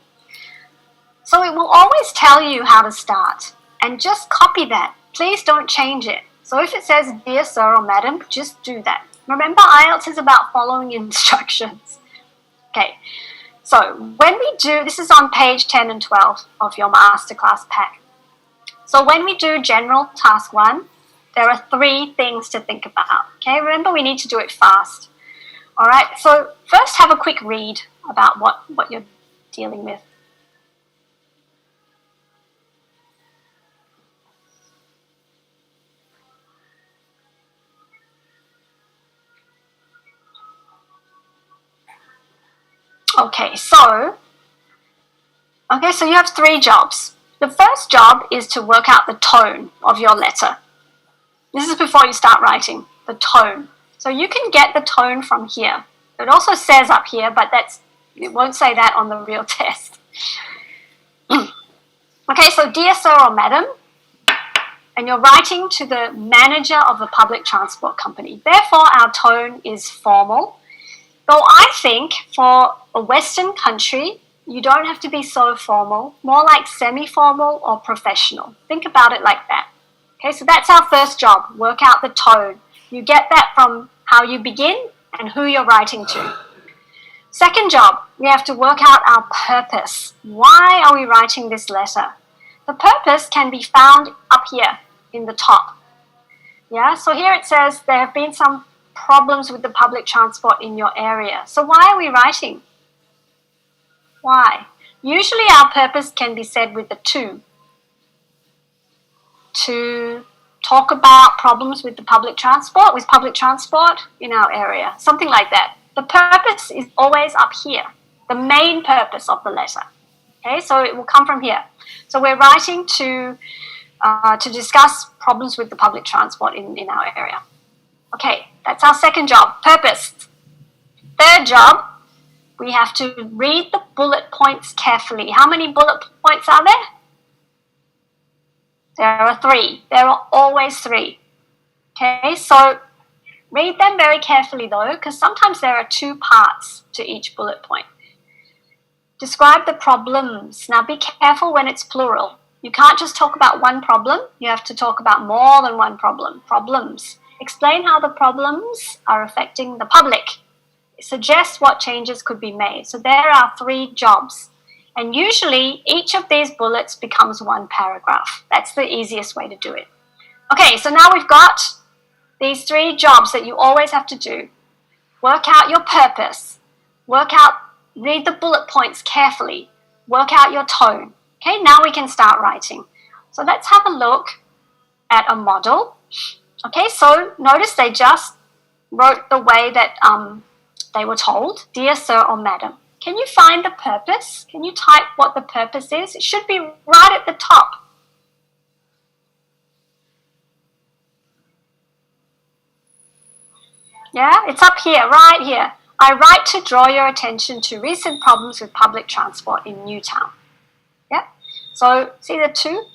So it will always tell you how to start, and just copy that. Please don't change it. So if it says, dear sir or madam, just do that. Remember, IELTS is about following instructions. Okay, so when we do, this is on page 10 and 12 of your masterclass pack. So when we do general task 1, there are 3 things to think about. Okay, remember, we need to do it fast. All right, so first have a quick read about what you're dealing with. Okay, so you have 3 jobs. the first job is to work out the tone of your letter. This is before you start writing, the tone. So you can get the tone from here. It also says up here, but it won't say that on the real test. Okay, so dear sir or madam, and you're writing to the manager of a public transport company. Therefore, our tone is formal. Though I think for a Western country, you don't have to be so formal, more like semi-formal or professional. Think about it like that. Okay, so that's our first job, work out the tone. You get that from how you begin and who you're writing to. Second job, we have to work out our purpose. Why are we writing this letter? The purpose can be found up here in the top. Yeah, so here it says there have been some problems with the public transport in your area. So why are we writing? Why? Usually our purpose can be said with the to talk about problems with the public transport in our area, something like that. The purpose is always up here, the main purpose of the letter. Okay, so it will come from here. So we're writing to discuss problems with the public transport in our area. Okay, that's our second job, purpose. Third job, we have to read the bullet points carefully. How many bullet points are there? There are 3. There are always 3. Okay, so read them very carefully though, because sometimes there are 2 parts to each bullet point. Describe the problems. Now be careful when it's plural. You can't just talk about one problem. You have to talk about more than one problem. Problems. Explain how the problems are affecting the public. Suggest what changes could be made. So there are 3 jobs. And usually each of these bullets becomes 1 paragraph. That's the easiest way to do it. Okay, so now we've got these 3 jobs that you always have to do. Work out your purpose. Read the bullet points carefully. Work out your tone. Okay, now we can start writing. So let's have a look at a model. Okay, so notice they just wrote the way that they were told. Dear sir or madam. Can you find the purpose? Can you type what the purpose is? It should be right at the top. Yeah, it's up here, right here. I write to draw your attention to recent problems with public transport in Newtown. Yeah, so see the 2?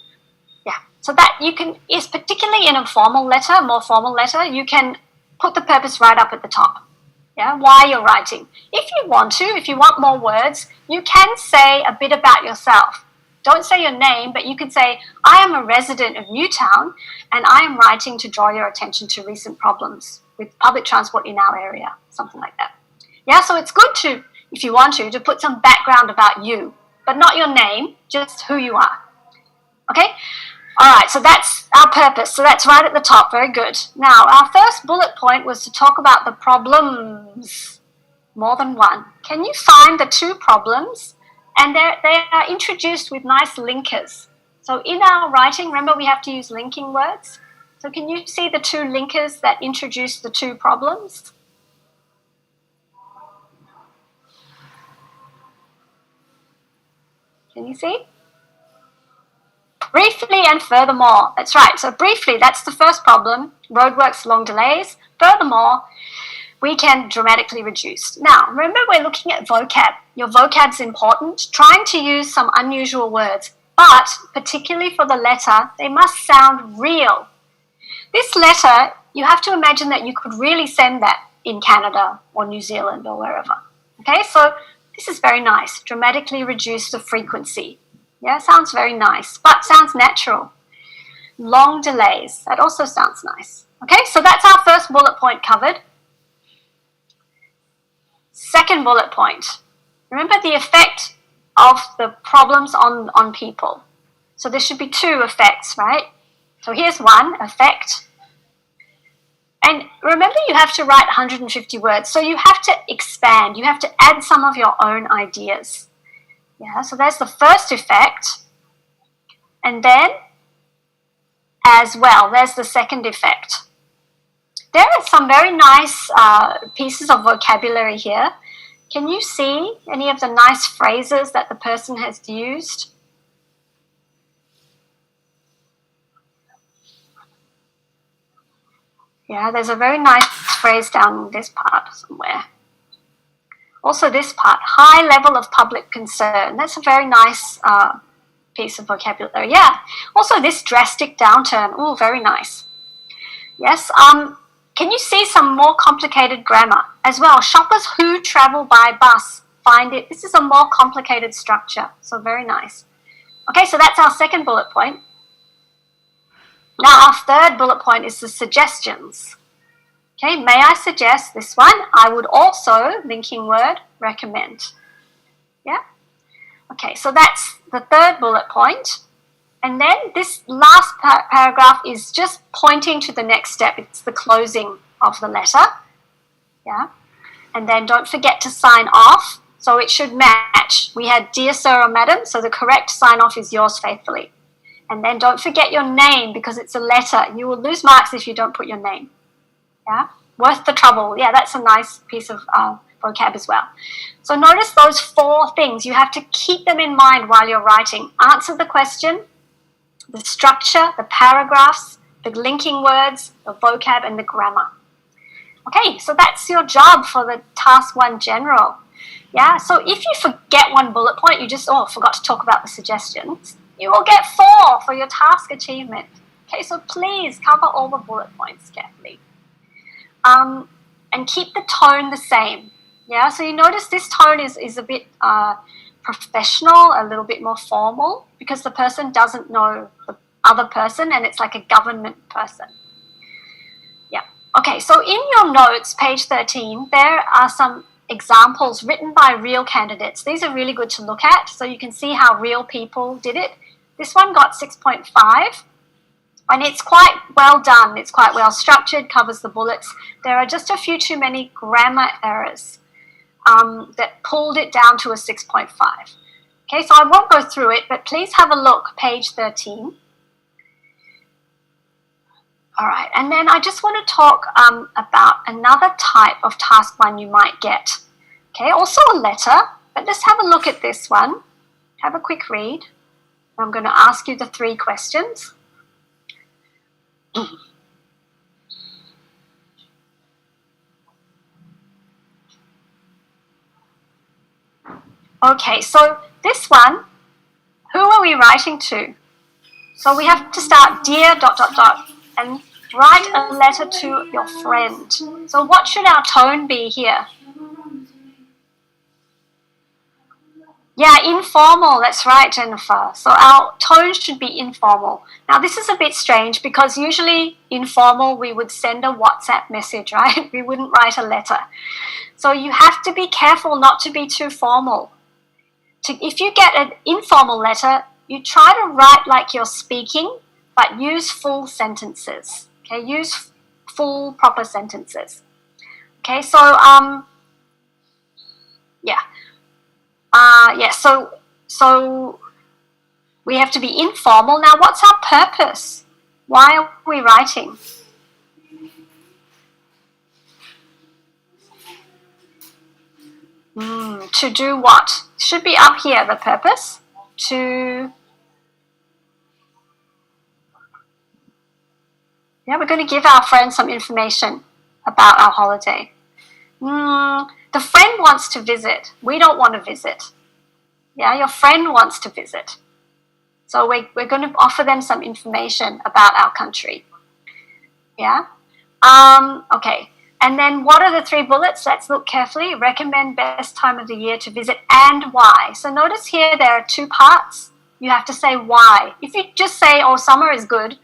Yeah, so that you can, is particularly in a formal letter, more formal letter, you can put the purpose right up at the top. Yeah, why you're writing. If you want more words, you can say a bit about yourself. Don't say your name, but you could say, I am a resident of Newtown and I am writing to draw your attention to recent problems with public transport in our area, something like that. Yeah, so it's good to, if you want to put some background about you, but not your name, just who you are. Okay? All right, so that's our purpose. So that's right at the top. Very good. Now, our first bullet point was to talk about the problems. More than 1. Can you find the 2 problems? And they are introduced with nice linkers. So in our writing, remember we have to use linking words. So can you see the 2 linkers that introduce the 2 problems? Can you see? Briefly and furthermore. That's right. So briefly, that's the first problem. Roadworks, long delays. Furthermore, we can dramatically reduce. Now, remember we're looking at vocab. Your vocab's important. Trying to use some unusual words, but particularly for the letter, they must sound real. This letter, you have to imagine that you could really send that in Canada or New Zealand or wherever. Okay, so this is very nice. Dramatically reduce the frequency. Yeah, sounds very nice, but sounds natural. Long delays, that also sounds nice. Okay, so that's our first bullet point covered. Second bullet point. Remember the effect of the problems on people. So there should be 2 effects, right? So here's 1, effect. And remember you have to write 150 words, so you have to expand. You have to add some of your own ideas. Yeah, so there's the first effect. And then, as well, there's the second effect. There are some very nice pieces of vocabulary here. Can you see any of the nice phrases that the person has used? Yeah, there's a very nice phrase down this part somewhere. Also this part, high level of public concern. That's a very nice piece of vocabulary. Yeah. Also this drastic downturn. Oh, very nice. Yes. Can you see some more complicated grammar as well? Shoppers who travel by bus find it. This is a more complicated structure. So very nice. Okay, so that's our second bullet point. Now our third bullet point is the suggestions. Okay, may I suggest this one? I would also, linking word, recommend. Yeah? Okay, so that's the third bullet point. And then this last paragraph is just pointing to the next step. It's the closing of the letter. Yeah? And then don't forget to sign off. So it should match. We had dear sir or madam, so the correct sign off is yours faithfully. And then don't forget your name because it's a letter. You will lose marks if you don't put your name. Yeah, worth the trouble. Yeah, that's a nice piece of vocab as well. So notice those 4 things. You have to keep them in mind while you're writing. Answer the question, the structure, the paragraphs, the linking words, the vocab, and the grammar. Okay, so that's your job for the task 1 general. Yeah, so if you forget one bullet point, you just, forgot to talk about the suggestions, you will get 4 for your task achievement. Okay, so please cover all the bullet points carefully. And keep the tone the same. Yeah, so you notice this tone is a bit professional, a little bit more formal, because the person doesn't know the other person and it's like a government person. Yeah. Okay, so in your notes, page 13, there are some examples written by real candidates. These are really good to look at, so you can see how real people did it. This one got 6.5. And it's quite well done. It's quite well structured, covers the bullets. There are just a few too many grammar errors that pulled it down to a 6.5. Okay, so I won't go through it, but please have a look, page 13. All right, and then I just want to talk about another type of task 1 you might get. Okay, also a letter, but let's have a look at this one. Have a quick read. I'm going to ask you the 3 questions. Okay, so this one, who are we writing to? So we have to start dear ... and write a letter to your friend. So what should our tone be here? Yeah, informal, that's right, Jennifer. So our tone should be informal. Now this is a bit strange because usually informal we would send a WhatsApp message, right? We wouldn't write a letter. So you have to be careful not to be too formal. If you get an informal letter, you try to write like you're speaking, but use full sentences. Okay, use full proper sentences. Okay, so so we have to be informal. Now, what's our purpose? Why are we writing? To do what? Should be up here, the purpose. We're going to give our friend some information about our holiday. The friend wants to visit. We don't want to visit. Yeah, your friend wants to visit. So we're going to offer them some information about our country. Yeah? Okay. And then what are the 3 bullets? Let's look carefully. Recommend best time of the year to visit and why. So notice here there are 2 parts. You have to say why. If you just say, summer is good,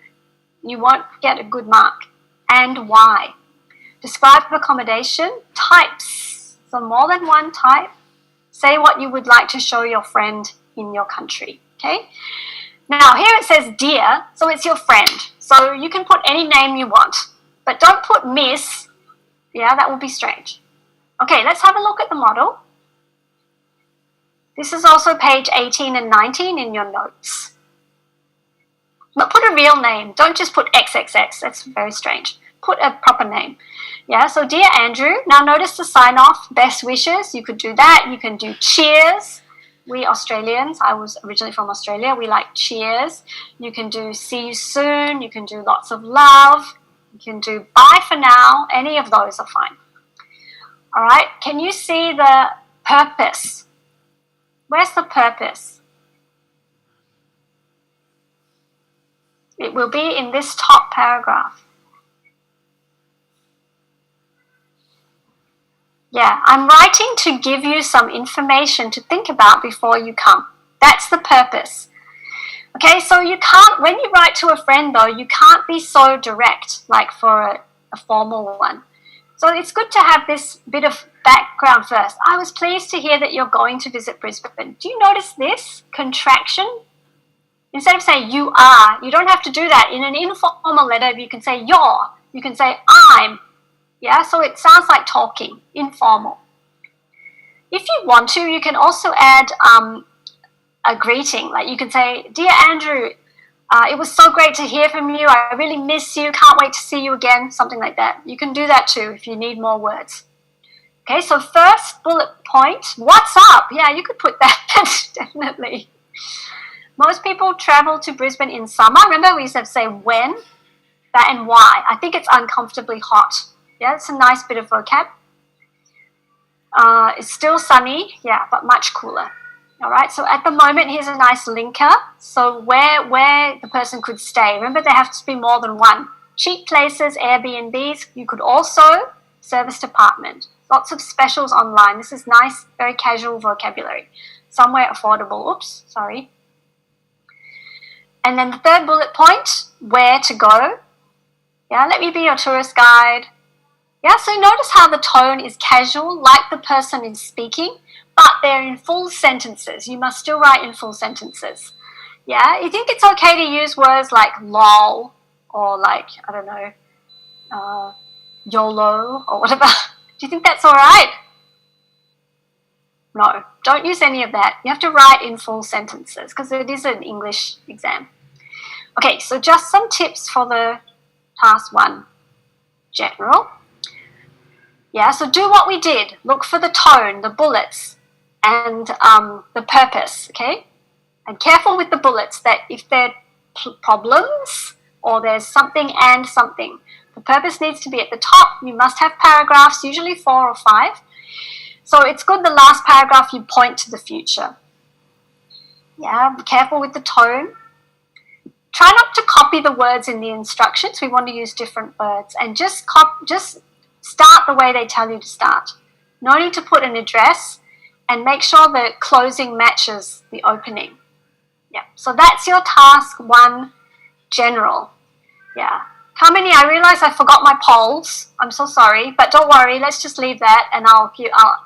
you won't get a good mark. And why. Describe accommodation. Types. So more than 1 type. Say what you would like to show your friend in your country. Okay? Now here it says dear, so it's your friend. So you can put any name you want. But don't put miss. Yeah, that will be strange. Okay, let's have a look at the model. This is also page 18 and 19 in your notes. But put a real name. Don't just put XXX. That's very strange. Put a proper name. Yeah, so dear Andrew. Now notice the sign off. Best wishes. You could do that. You can do cheers. We Australians, I was originally from Australia. We like cheers. You can do see you soon. You can do lots of love. You can do bye for now. Any of those are fine. All right, can you see the purpose? Where's the purpose? It will be in this top paragraph. Yeah, I'm writing to give you some information to think about before you come. That's the purpose. Okay, so you can't, when you write to a friend though, you can't be so direct like for a formal one. So it's good to have this bit of background first. I was pleased to hear that you're going to visit Brisbane. Do you notice this contraction? Instead of saying you are, you don't have to do that. In an informal letter, you can say you're, you can say I'm. Yeah, so it sounds like talking, informal. If you want to, you can also add a greeting. Like you can say, Dear Andrew, it was so great to hear from you. I really miss you. Can't wait to see you again. Something like that. You can do that too if you need more words. Okay, so first bullet point, what's up? Yeah, you could put that, definitely. Most people travel to Brisbane in summer. Remember, we used to say when, that, and why. I think it's uncomfortably hot. Yeah, it's a nice bit of vocab. It's still sunny, yeah, but much cooler. All right, so at the moment, here's a nice linker. So where the person could stay. Remember, there have to be more than one. Cheap places, Airbnbs. You could also service department. Lots of specials online. This is nice, very casual vocabulary. Somewhere affordable. Oops, sorry. And then the third bullet point, where to go. Yeah, let me be your tourist guide. Yeah, so notice how the tone is casual, like the person is speaking, but they're in full sentences. You must still write in full sentences. Yeah, you think it's okay to use words like lol or like, I don't know, YOLO or whatever. Do you think that's all right? No, don't use any of that. You have to write in full sentences because it is an English exam. Okay, so just some tips for the task 1, general. Yeah, so do what we did. Look for the tone, the bullets, and the purpose, okay? And careful with the bullets that if they're problems or there's something and something, the purpose needs to be at the top. You must have paragraphs, usually 4 or 5. So it's good the last paragraph you point to the future. Yeah, be careful with the tone. Try not to copy the words in the instructions. We want to use different words. And just start the way they tell you to start. No need to put an address and make sure the closing matches the opening. Yeah, so that's your task 1, general. Yeah. Kamini, I realize I forgot my polls. I'm so sorry, but don't worry. Let's just leave that and I'll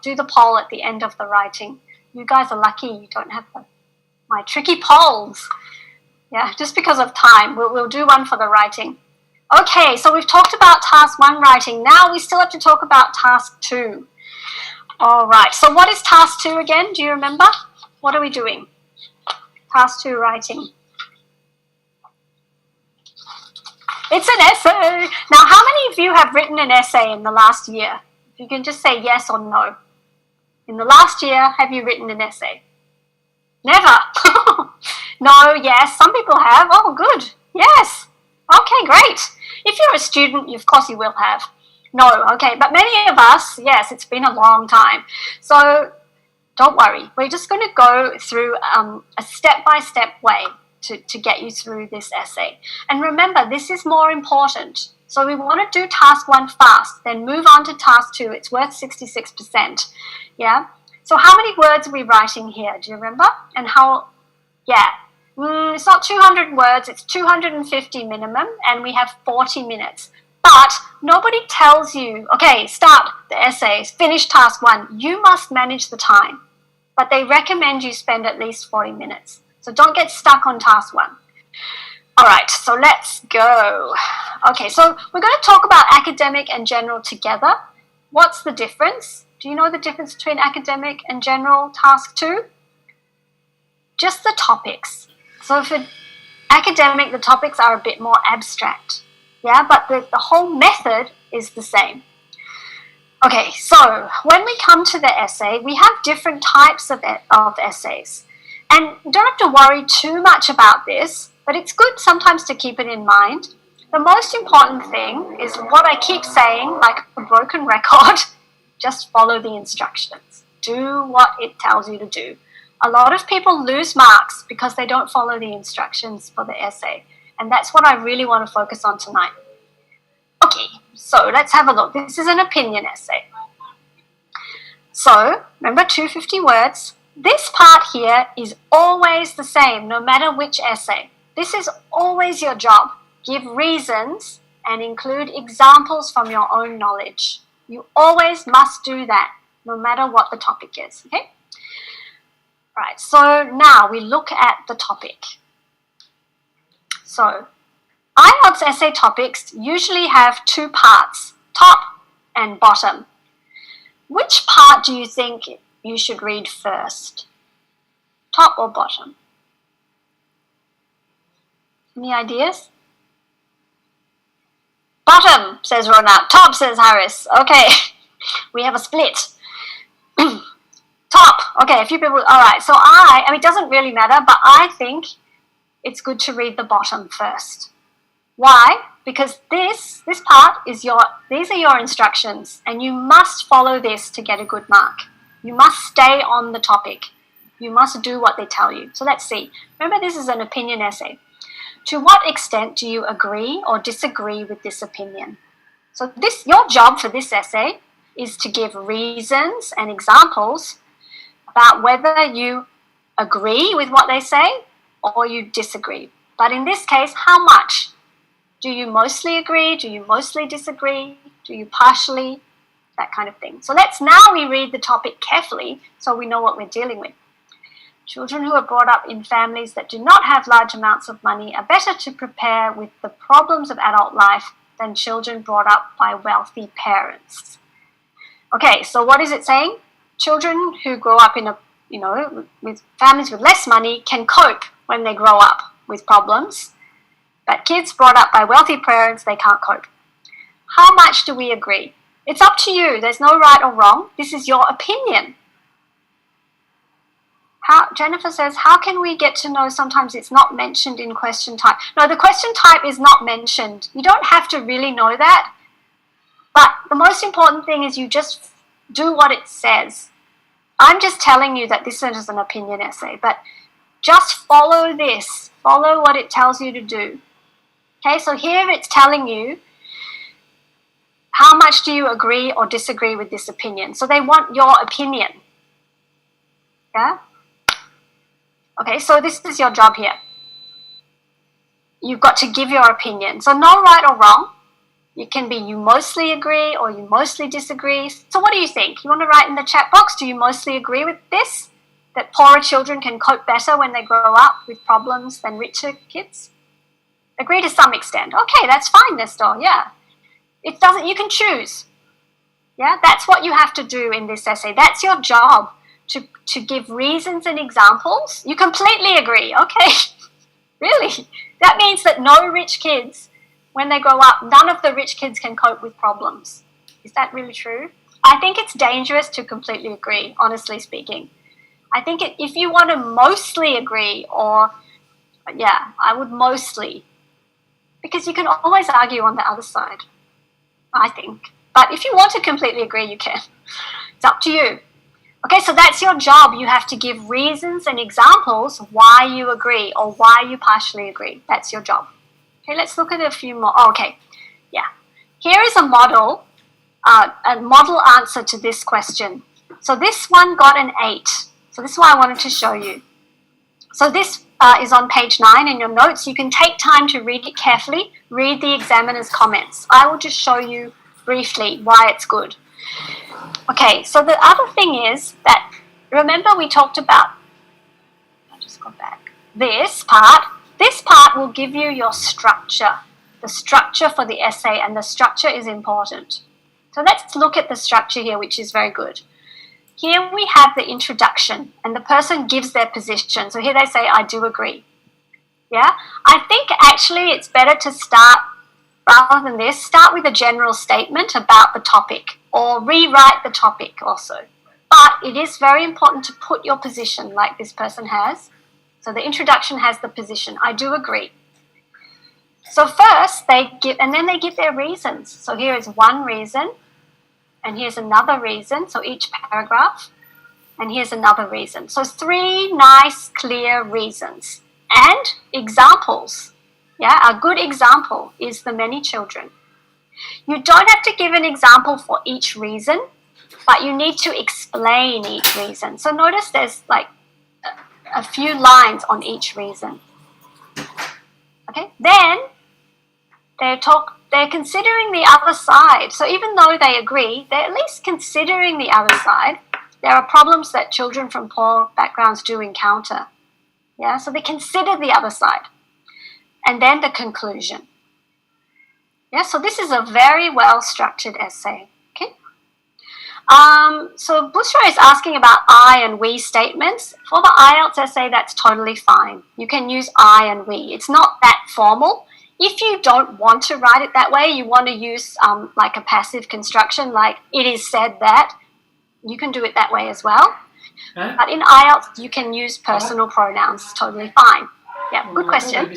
do the poll at the end of the writing. You guys are lucky you don't have my tricky polls. Yeah, just because of time. We'll do one for the writing. Okay, so we've talked about task 1 writing. Now we still have to talk about task 2. All right, so what is task 2 again? Do you remember? What are we doing? Task 2 writing. It's an essay. Now, how many of you have written an essay in the last year? You can just say yes or no. In the last year, have you written an essay? Never. No, yes, some people have. Oh, good. Yes. Okay, great. If you're a student, of course you will have. No, okay, but many of us, yes, it's been a long time. So don't worry. We're just going to go through a step-by-step way to get you through this essay. And remember, this is more important. So we want to do task 1 fast, then move on to task 2. It's worth 66%. Yeah? So how many words are we writing here? Do you remember? And how, yeah. It's not 200 words, it's 250 minimum, and we have 40 minutes. But nobody tells you, okay, start the essays, finish task 1. You must manage the time. But they recommend you spend at least 40 minutes. So don't get stuck on task 1. All right, so let's go. Okay, so we're going to talk about academic and general together. What's the difference? Do you know the difference between academic and general task 2? Just the topics. So for academic, the topics are a bit more abstract. Yeah, but the whole method is the same. Okay, so when we come to the essay, we have different types of essays. And you don't have to worry too much about this, but it's good sometimes to keep it in mind. The most important thing is what I keep saying, like a broken record, just follow the instructions. Do what it tells you to do. A lot of people lose marks because they don't follow the instructions for the essay. And that's what I really want to focus on tonight. Okay, so let's have a look. This is an opinion essay. So, remember 250 words. This part here is always the same, no matter which essay. This is always your job. Give reasons and include examples from your own knowledge. You always must do that, no matter what the topic is, okay? Right, so now we look at the topic. So, IELTS essay topics usually have two parts, top and bottom. Which part do you think you should read first? Top or bottom? Any ideas? Bottom, says Rona. Top, says Harris. Okay, we have a split. Top. Okay, a few people. All right, so I mean, it doesn't really matter, but I think it's good to read the bottom first. Why? Because this part is these are your instructions, and you must follow this to get a good mark. You must stay on the topic. You must do what they tell you. So let's see. Remember, this is an opinion essay. To what extent do you agree or disagree with this opinion? So your job for this essay is to give reasons and examples about whether you agree with what they say or you disagree. But in this case, how much? Do you mostly agree? Do you mostly disagree? Do you partially? That kind of thing. So let's now reread the topic carefully so we know what we're dealing with. Children who are brought up in families that do not have large amounts of money are better to prepare with the problems of adult life than children brought up by wealthy parents. Okay, so what is it saying? Children who grow up in with families with less money can cope when they grow up with problems, but kids brought up by wealthy parents, they can't cope. How much do we agree? It's up to you. There's no right or wrong. This is your opinion. Jennifer says, how can we get to know sometimes it's not mentioned in question type? No, the question type is not mentioned. You don't have to really know that. But the most important thing is you just do what it says. I'm just telling you that this is an opinion essay, but just follow this. Follow what it tells you to do. Okay, so here it's telling you how much do you agree or disagree with this opinion. So they want your opinion. Yeah? Okay, so this is your job here. You've got to give your opinion. So no right or wrong. It can be you mostly agree or you mostly disagree. So what do you think? You want to write in the chat box, do you mostly agree with this? That poorer children can cope better when they grow up with problems than richer kids? Agree to some extent. Okay, that's fine, Nestor. Yeah. It doesn't, you can choose. Yeah, that's what you have to do in this essay. That's your job, to give reasons and examples. You completely agree. Okay, really? That means that no rich kids, when they grow up, none of the rich kids can cope with problems. Is that really true? I think it's dangerous to completely agree, honestly speaking. I think if you want to mostly agree, or, yeah, I would mostly, because you can always argue on the other side, I think. But if you want to completely agree, you can. It's up to you. Okay, so that's your job. You have to give reasons and examples why you agree or why you partially agree. That's your job. Okay, let's look at a few more. Oh, okay, yeah. Here is a model answer to this question. So this one got an 8. So this is why I wanted to show you. So this is on page 9 in your notes. You can take time to read it carefully. Read the examiner's comments. I will just show you briefly why it's good. Okay, so the other thing is that, remember we talked about, I'll just go back, this part will give you your structure, the structure for the essay, and the structure is important. So let's look at the structure here, which is very good. Here we have the introduction, and the person gives their position. So here they say, I do agree. Yeah, I think actually it's better to start, rather than this, start with a general statement about the topic, or rewrite the topic also. But it is very important to put your position like this person has. So the introduction has the position, I do agree. So first they give, and then they give their reasons. So here is one reason, and here's another reason. So each paragraph, and here's another reason. So 3 nice, clear reasons and examples. Yeah, a good example is the many children. You don't have to give an example for each reason, but you need to explain each reason. So notice there's like a few lines on each reason. Okay, then they're considering the other side. So even though they agree, they're at least considering the other side. There are problems that children from poor backgrounds do encounter. Yeah, so they consider the other side. And then the conclusion. Yeah, so this is a very well-structured essay. Okay. So Bushra is asking about I and we statements. For the IELTS essay, that's totally fine. You can use I and we. It's not that formal. If you don't want to write it that way, you want to use like a passive construction, like it is said that, you can do it that way as well.
Huh?
But in IELTS, you can use personal pronouns, totally fine. Yeah, good question.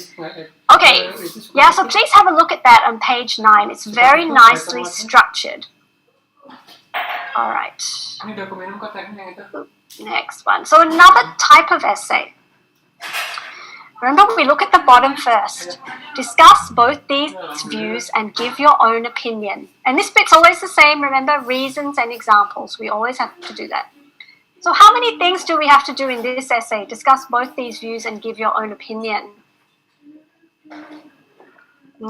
Okay, yeah, so please have a look at that on page 9. It's very nicely structured. All right,
Ini dokumen kotaknya itu.
next one. So another type of essay. Remember, we look at the bottom first. Discuss both these views and give your own opinion. And this bit's always the same. Remember, reasons and examples. We always have to do that. So how many things do we have to do in this essay? Discuss both these views and give your own opinion. 3,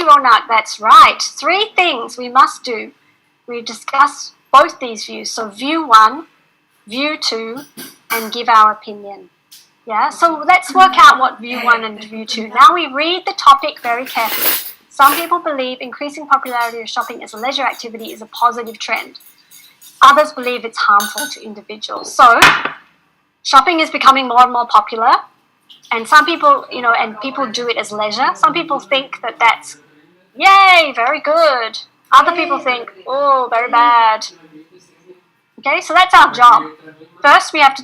Ronak, that's right. 3 things we must do. We discuss both these views. So view 1, view 2, and give our opinion. Yeah, so let's work out what view 1 and view 2. Now we read the topic very carefully. Some people believe increasing popularity of shopping as a leisure activity is a positive trend. Others believe it's harmful to individuals. So shopping is becoming more and more popular. And some people, and people do it as leisure. Some people think that that's, yay, very good. Other people think, oh, very bad. Okay, so that's our job. First, we have to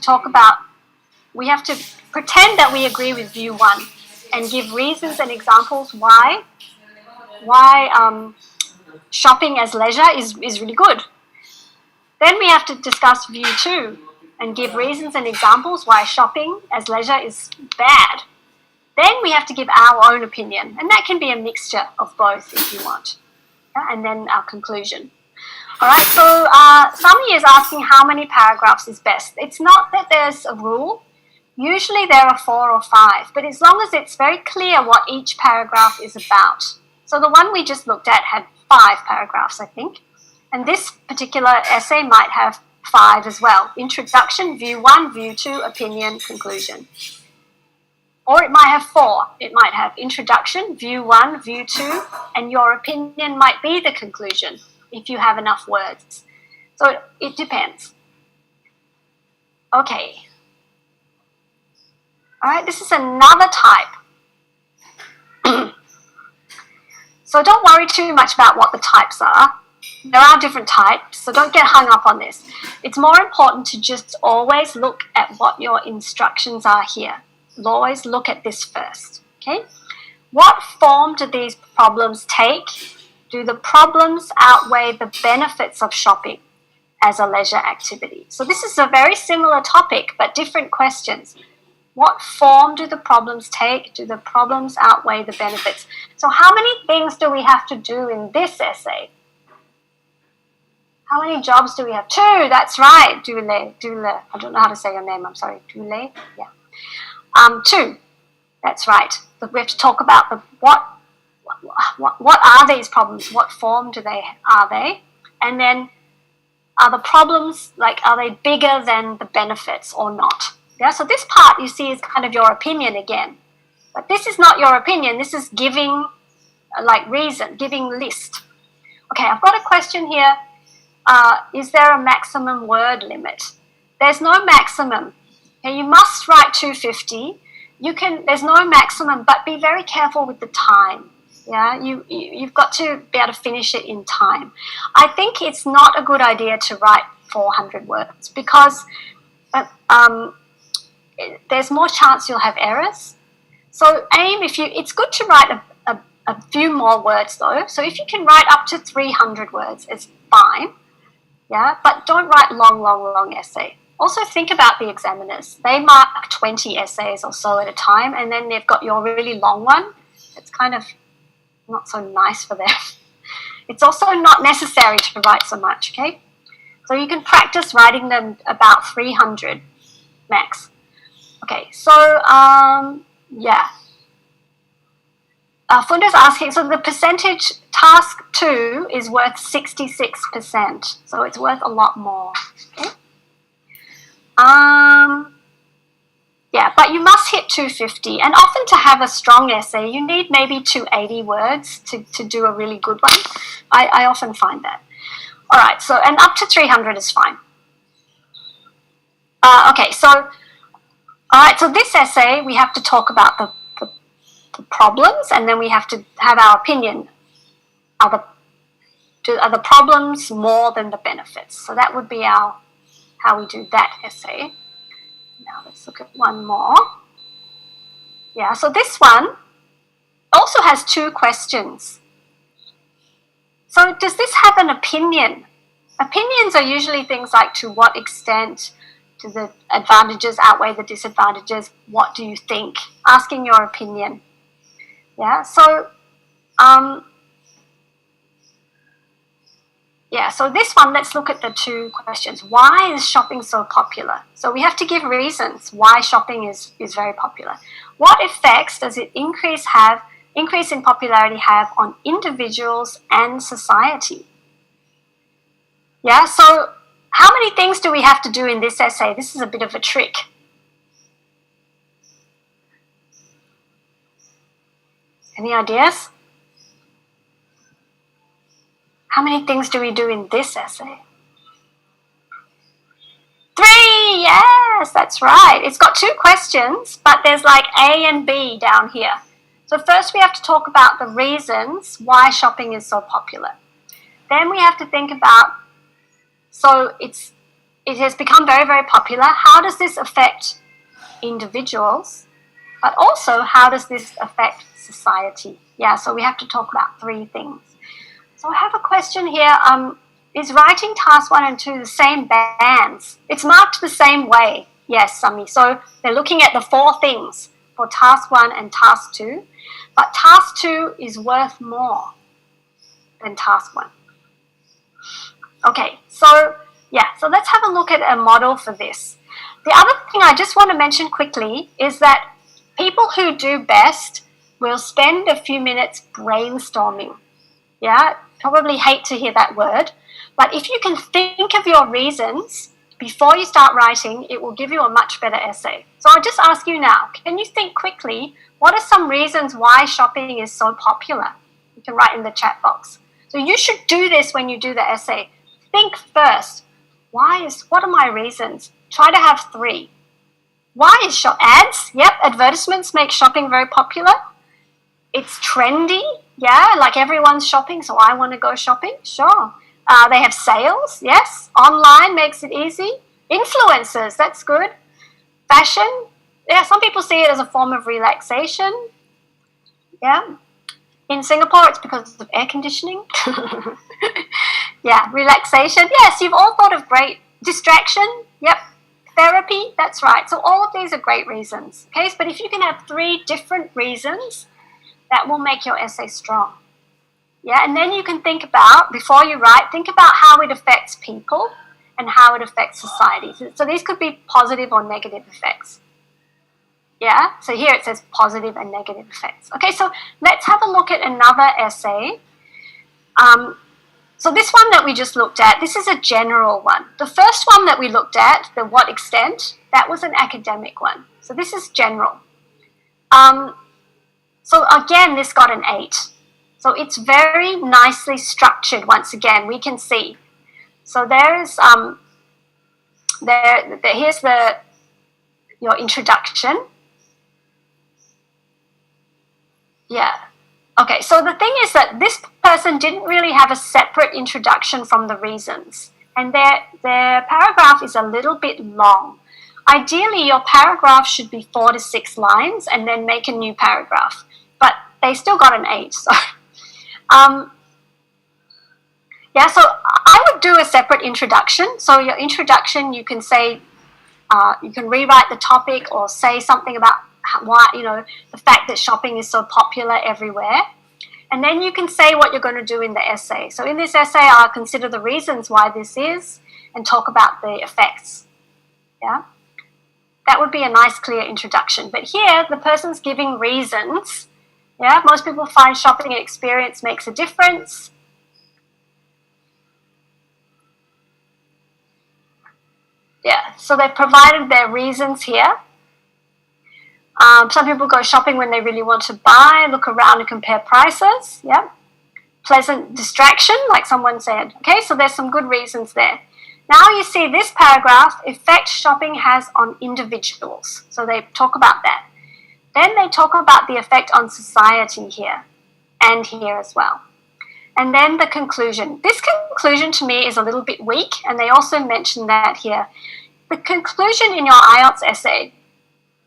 pretend that we agree with view 1 and give reasons and examples why shopping as leisure is really good. Then we have to discuss view 2 and give reasons and examples why shopping as leisure is bad. Then we have to give our own opinion, and that can be a mixture of both if you want. And then our conclusion. All right, so Sami is asking how many paragraphs is best. It's not that there's a rule. Usually there are 4 or 5, but as long as it's very clear what each paragraph is about. So the one we just looked at had 5 paragraphs, I think. And this particular essay might have 5 as well. Introduction, view 1, view 2, opinion, conclusion. Or it might have 4. It might have introduction, view 1, view 2, and your opinion might be the conclusion if you have enough words. So it depends. Okay. All right, this is another type. So don't worry too much about what the types are. There are different types, so don't get hung up on this. It's more important to just always look at what your instructions are here. Always look at this first, okay? What form do these problems take? Do the problems outweigh the benefits of shopping as a leisure activity? So this is a very similar topic, but different questions. What form do the problems take? Do the problems outweigh the benefits? So how many things do we have to do in this essay? How many jobs do we have? 2, that's right. Dule. I don't know how to say your name, I'm sorry. Dule, yeah. 2, that's right. So we have to talk about what are these problems? What form are they? And then are the problems, are they bigger than the benefits or not? Yeah, so this part you see is kind of your opinion again. But this is not your opinion. This is giving, reason, giving list. Okay, I've got a question here. Is there a maximum word limit? There's no maximum. Okay, you must write 250. There's no maximum, but be very careful with the time. Yeah, you've got to be able to finish it in time. I think it's not a good idea to write 400 words because there's more chance you'll have errors. So aim, it's good to write a few more words though. So if you can write up to 300 words, it's fine. Yeah, but don't write long essay. Also think about the examiners. They mark 20 essays or so at a time, and then they've got your really long one. It's kind of not so nice for them. It's also not necessary to write so much, okay? So you can practice writing them about 300 max. Okay, so yeah. Funda's asking, so the percentage task 2 is worth 66%. So it's worth a lot more. Okay? Yeah, but you must hit 250. And often to have a strong essay, you need maybe 280 words to do a really good one. I often find that. All right, so, and up to 300 is fine. Okay, so, all right, so this essay, we have to talk about the problems, and then we have to have our opinion. Are the problems more than the benefits? So that would be how we do that essay. Now let's look at one more. Yeah, so this one also has 2 questions. So does this have an opinion? Opinions are usually things like, to what extent do the advantages outweigh the disadvantages? What do you think? Asking your opinion. Yeah, so yeah, so this one, let's look at the 2 questions. Why is shopping so popular? So we have to give reasons why shopping is very popular. What effects does it increase in popularity have on individuals and society? Yeah, so how many things do we have to do in this essay? This is a bit of a trick. Any ideas? How many things do we do in this essay? 3, yes, that's right. It's got 2 questions, but there's like A and B down here. So first we have to talk about the reasons why shopping is so popular. Then we have to think about, so it has become very popular. How does this affect individuals? But also, how does this affect society? Yeah, so we have to talk about 3 things. So I have a question here. Is writing task 1 and 2 the same bands? It's marked the same way. Yes, Sami. So they're looking at the 4 things for task 1 and task 2. But task 2 is worth more than task 1. Okay, so yeah, so let's have a look at a model for this. The other thing I just want to mention quickly is that people who do best will spend a few minutes brainstorming. Yeah, probably hate to hear that word, but if you can think of your reasons before you start writing, it will give you a much better essay. So I'll just ask you now, can you think quickly, what are some reasons why shopping is so popular? You can write in the chat box. So you should do this when you do the essay. Think first, what are my reasons? Try to have 3. Why is ads? Yep, advertisements make shopping very popular. It's trendy. Yeah, like everyone's shopping, so I want to go shopping. Sure. They have sales. Yes. Online makes it easy. Influencers, that's good. Fashion. Yeah, some people see it as a form of relaxation. Yeah. In Singapore, it's because of air conditioning. Yeah, relaxation. Yes, you've all thought of great. Distraction. Yep. Therapy. That's right. So all of these are great reasons. Okay, but if you can have 3 different reasons, that will make your essay strong. Yeah, and then you can think about, before you write, think about how it affects people and how it affects society. So these could be positive or negative effects. Yeah, so here it says positive and negative effects. Okay, so let's have a look at another essay. So this one that we just looked at, this is a general one. The first one that we looked at, the what extent, that was an academic one. So this is general. So again, this got an 8. So it's very nicely structured. Once again, we can see. So there's here's your introduction. Yeah. Okay. So the thing is that this person didn't really have a separate introduction from the reasons, and their paragraph is a little bit long. ideally your paragraph should be 4 to 6 lines and then make a new paragraph. But they still got an 8. So, yeah, so I would do a separate introduction. So your introduction, you can say, you can rewrite the topic or say something about why, the fact that shopping is so popular everywhere. And then you can say what you're going to do in the essay. So in this essay, I'll consider the reasons why this is and talk about the effects. Yeah, that would be a nice, clear introduction. But here, the person's giving reasons. Yeah, most people find shopping experience makes a difference. Yeah, so they've provided their reasons here. Some people go shopping when they really want to buy, look around and compare prices. Yeah, pleasant distraction, like someone said. Okay, so there's some good reasons there. Now you see this paragraph, effect shopping has on individuals. So they talk about that. Then they talk about the effect on society here and here as well. And then the conclusion. This conclusion to me is a little bit weak, and they also mention that here. The conclusion in your IELTS essay,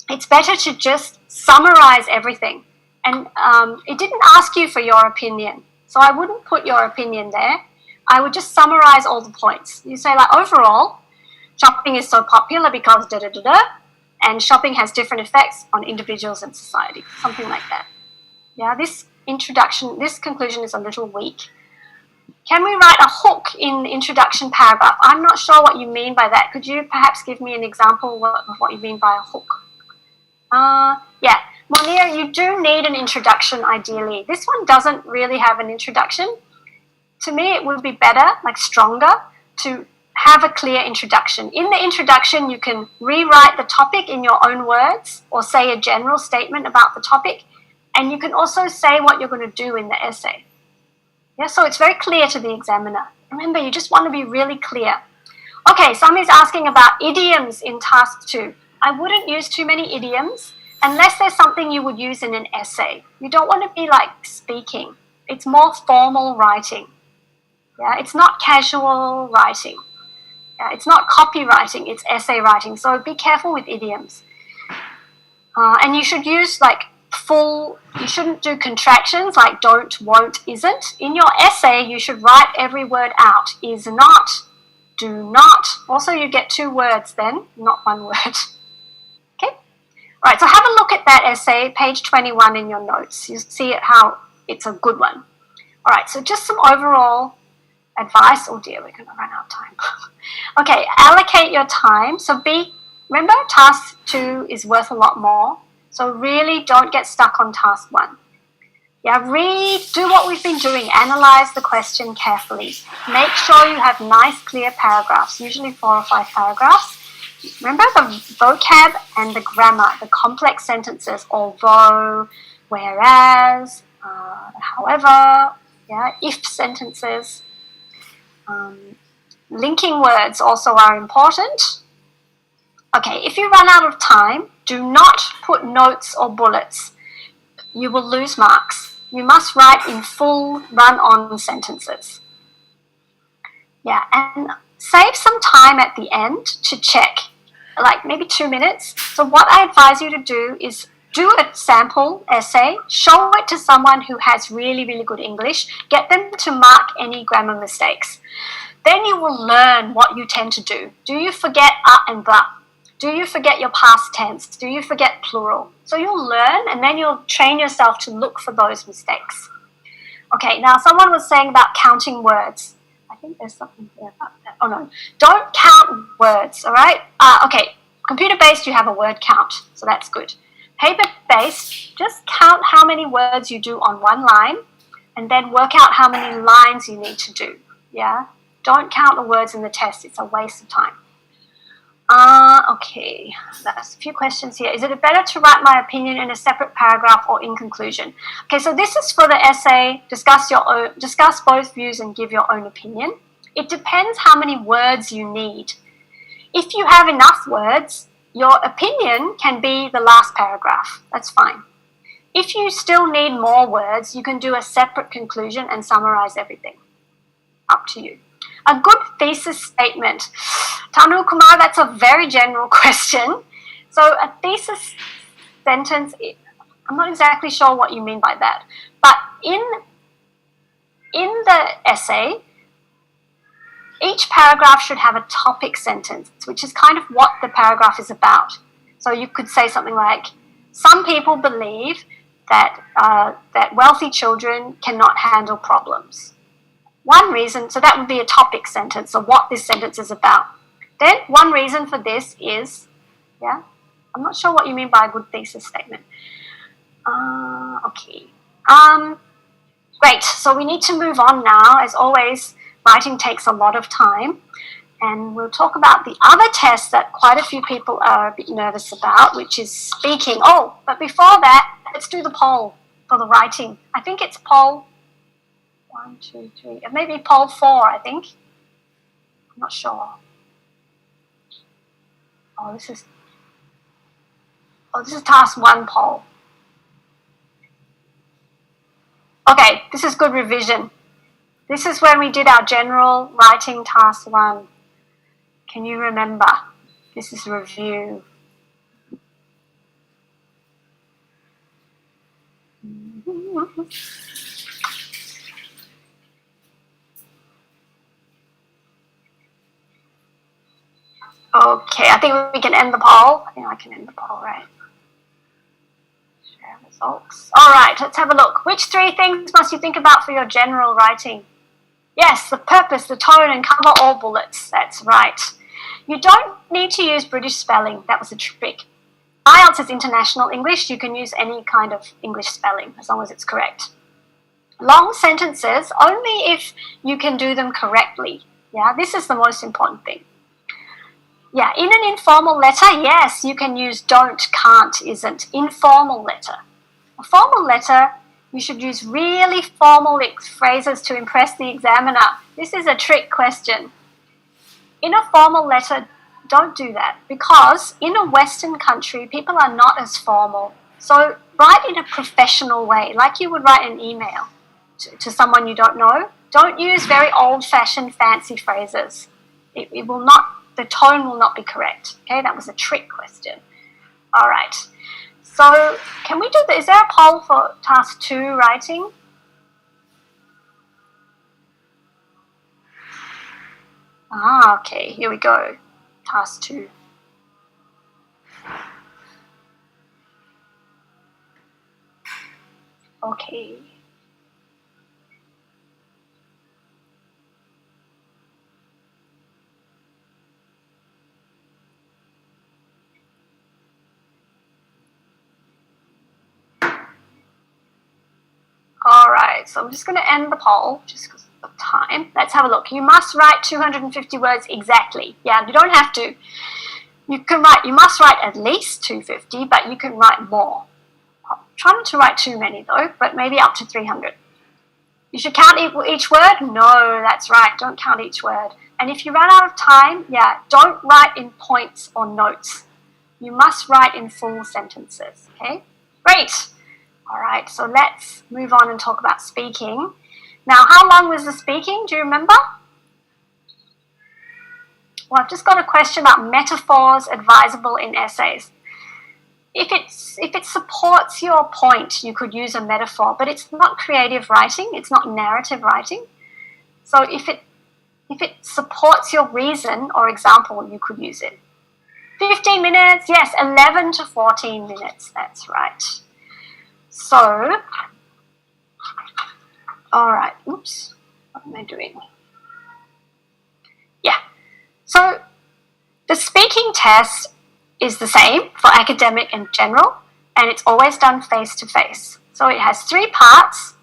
it's better to just summarize everything. And it didn't ask you for your opinion. So I wouldn't put your opinion there. I would just summarize all the points. You say like, overall, shopping is so popular because da-da-da-da, and shopping has different effects on individuals and society, something like that. Yeah, this conclusion is a little weak. Can we write a hook in the introduction paragraph? I'm not sure what you mean by that. Could you perhaps give me an example of what you mean by a hook? Yeah, Monia, you do need an introduction ideally. This one doesn't really have an introduction. To me, it would be better, like stronger, to have a clear introduction. In the introduction, you can rewrite the topic in your own words or say a general statement about the topic, and you can also say what you're going to do in the essay. Yeah, so it's very clear to the examiner. Remember, you just want to be really clear. Okay, somebody's asking about idioms in task 2. I wouldn't use too many idioms unless there's something you would use in an essay. You don't want to be like speaking. It's more formal writing. Yeah, it's not casual writing. Yeah, it's not copywriting, it's essay writing. So be careful with idioms. And you should use like you shouldn't do contractions like don't, won't, isn't. In your essay, you should write every word out. Is not, do not. Also, you get 2 words then, not 1 word. Okay? All right, so have a look at that essay, page 21 in your notes. You see how it's a good one. All right, so just some overall advice. Oh dear, we're going to run out of time. Okay, allocate your time. So remember, task 2 is worth a lot more. So really don't get stuck on task 1. Yeah, do what we've been doing. Analyze the question carefully. Make sure you have nice, clear paragraphs, usually 4 or 5 paragraphs. Remember the vocab and the grammar, the complex sentences, although, whereas, however, yeah, if sentences. Linking words also are important. Okay, if you run out of time, do not put notes or bullets. You will lose marks. You must write in full run-on sentences. Yeah, and save some time at the end to check, like maybe 2 minutes. So what I advise you to do is do a sample essay, show it to someone who has really, really good English, get them to mark any grammar mistakes. Then you will learn what you tend to do. Do you forget and but? Do you forget your past tense? Do you forget plural? So you'll learn and then you'll train yourself to look for those mistakes. Okay, now someone was saying about counting words. I think there's something here about that. Oh no, don't count words, all right? Okay, computer-based you have a word count, so that's good. Paper-based, just count how many words you do on one line and then work out how many lines you need to do, yeah? Don't count the words in the test, it's a waste of time. Okay, that's a few questions here. Is it better to write my opinion in a separate paragraph or in conclusion? Okay, so this is for the essay, discuss both views and give your own opinion. It depends how many words you need. If you have enough words, your opinion can be the last paragraph. That's fine. If you still need more words, you can do a separate conclusion and summarize everything. Up to you. A good thesis statement. Tanu Kumar, that's a very general question. So a thesis sentence, I'm not exactly sure what you mean by that. But in the essay, each paragraph should have a topic sentence, which is kind of what the paragraph is about. So you could say something like, some people believe that wealthy children cannot handle problems. One reason, so that would be a topic sentence of what this sentence is about. Then one reason for this is, yeah, I'm not sure what you mean by a good thesis statement. Okay. Great, so we need to move on now. As always, writing takes a lot of time. And we'll talk about the other test that quite a few people are a bit nervous about, which is speaking. Oh, but before that, let's do the poll for the writing. I think it's poll 1, 2, 3, maybe poll 4, I think. I'm not sure. Oh, this is task 1 poll. Okay, this is good revision. This is when we did our general writing task 1. Can you remember? This is review. Okay, I think we can end the poll. I think I can end the poll, right? Share results. All right, let's have a look. Which 3 things must you think about for your general writing? Yes, the purpose, the tone, and cover all bullets. That's right. You don't need to use British spelling. That was a trick. IELTS is international English. You can use any kind of English spelling as long as it's correct. Long sentences, only if you can do them correctly. Yeah, this is the most important thing. Yeah, in an informal letter, yes, you can use don't, can't, isn't. Informal letter. A formal letter, you should use really formal phrases to impress the examiner. This is a trick question. In a formal letter, don't do that, because in a Western country, people are not as formal. So write in a professional way, like you would write an email to someone you don't know. Don't use very old-fashioned fancy phrases. It will not, the tone will not be correct. Okay, that was a trick question. All right. So can we do is there a poll for task 2 writing? Okay, here we go. Task 2. Okay. All right, so I'm just going to end the poll just because of time. Let's have a look. You must write 250 words exactly. Yeah, you don't have to. You must write at least 250, but you can write more. Try not to write too many though, but maybe up to 300. You should count each word? No, that's right. Don't count each word. And if you run out of time, yeah, don't write in points or notes. You must write in full sentences, okay? Great. All right, so let's move on and talk about speaking. Now, how long was the speaking? Do you remember? Well, I've just got a question about metaphors advisable in essays. If it supports your point, you could use a metaphor, but it's not creative writing, it's not narrative writing. So if it supports your reason or example, you could use it. 15 minutes, yes, 11 to 14 minutes, that's right. So, all right, oops, what am I doing? Yeah, so the speaking test is the same for academic and general, and it's always done face-to-face. So it has 3 parts.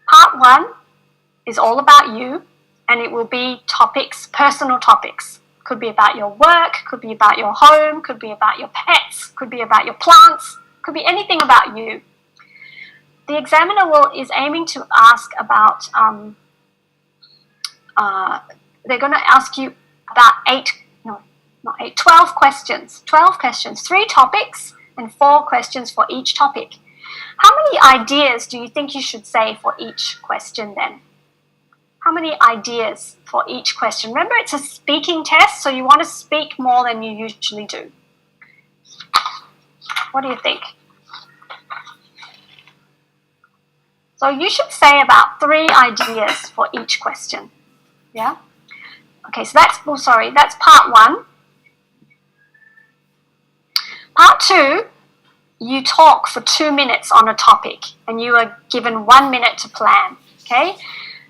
Part 1 is all about you, and it will be topics, personal topics. Could be about your work, could be about your home, could be about your pets, could be about your plants, could be anything about you. The examiner is aiming to ask about, they're going to ask you about 12 questions. 12 questions, 3 topics and 4 questions for each topic. How many ideas do you think you should say for each question then? How many ideas for each question? Remember, it's a speaking test, so you want to speak more than you usually do. What do you think? So you should say about 3 ideas for each question. Yeah? Okay, so that's part 1. Part 2, you talk for 2 minutes on a topic, and you are given 1 minute to plan. Okay?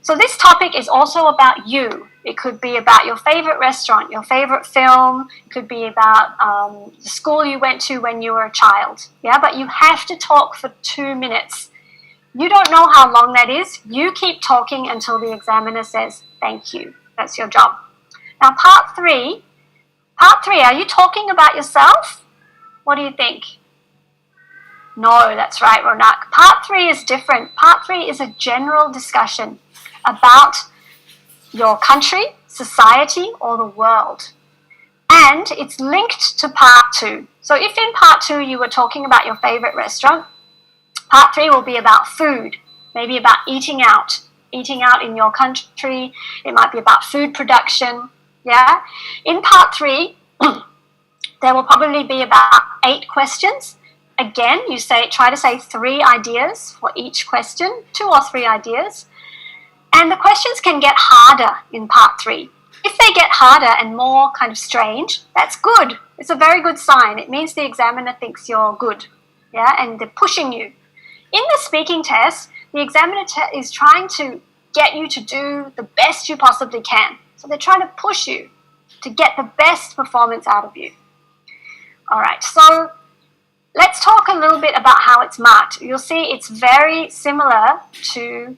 So this topic is also about you. It could be about your favorite restaurant, your favorite film. It could be about the school you went to when you were a child. Yeah, but you have to talk for 2 minutes. You don't know how long that is. You keep talking until the examiner says, thank you. That's your job. Now, part 3, are you talking about yourself? What do you think? No, that's right, Ronak. Part 3 is different. Part 3 is a general discussion about your country, society, or the world. And it's linked to part 2. So if in part 2 you were talking about your favorite restaurant, part 3 will be about food, maybe about eating out in your country. It might be about food production. Yeah. In part 3, there will probably be about 8 questions. Again, try to say 3 ideas for each question, 2 or 3 ideas. And the questions can get harder in part 3. If they get harder and more kind of strange, that's good. It's a very good sign. It means the examiner thinks you're good. Yeah, and they're pushing you. In the speaking test, the examiner is trying to get you to do the best you possibly can. So they're trying to push you to get the best performance out of you. All right, so let's talk a little bit about how it's marked. You'll see it's very similar to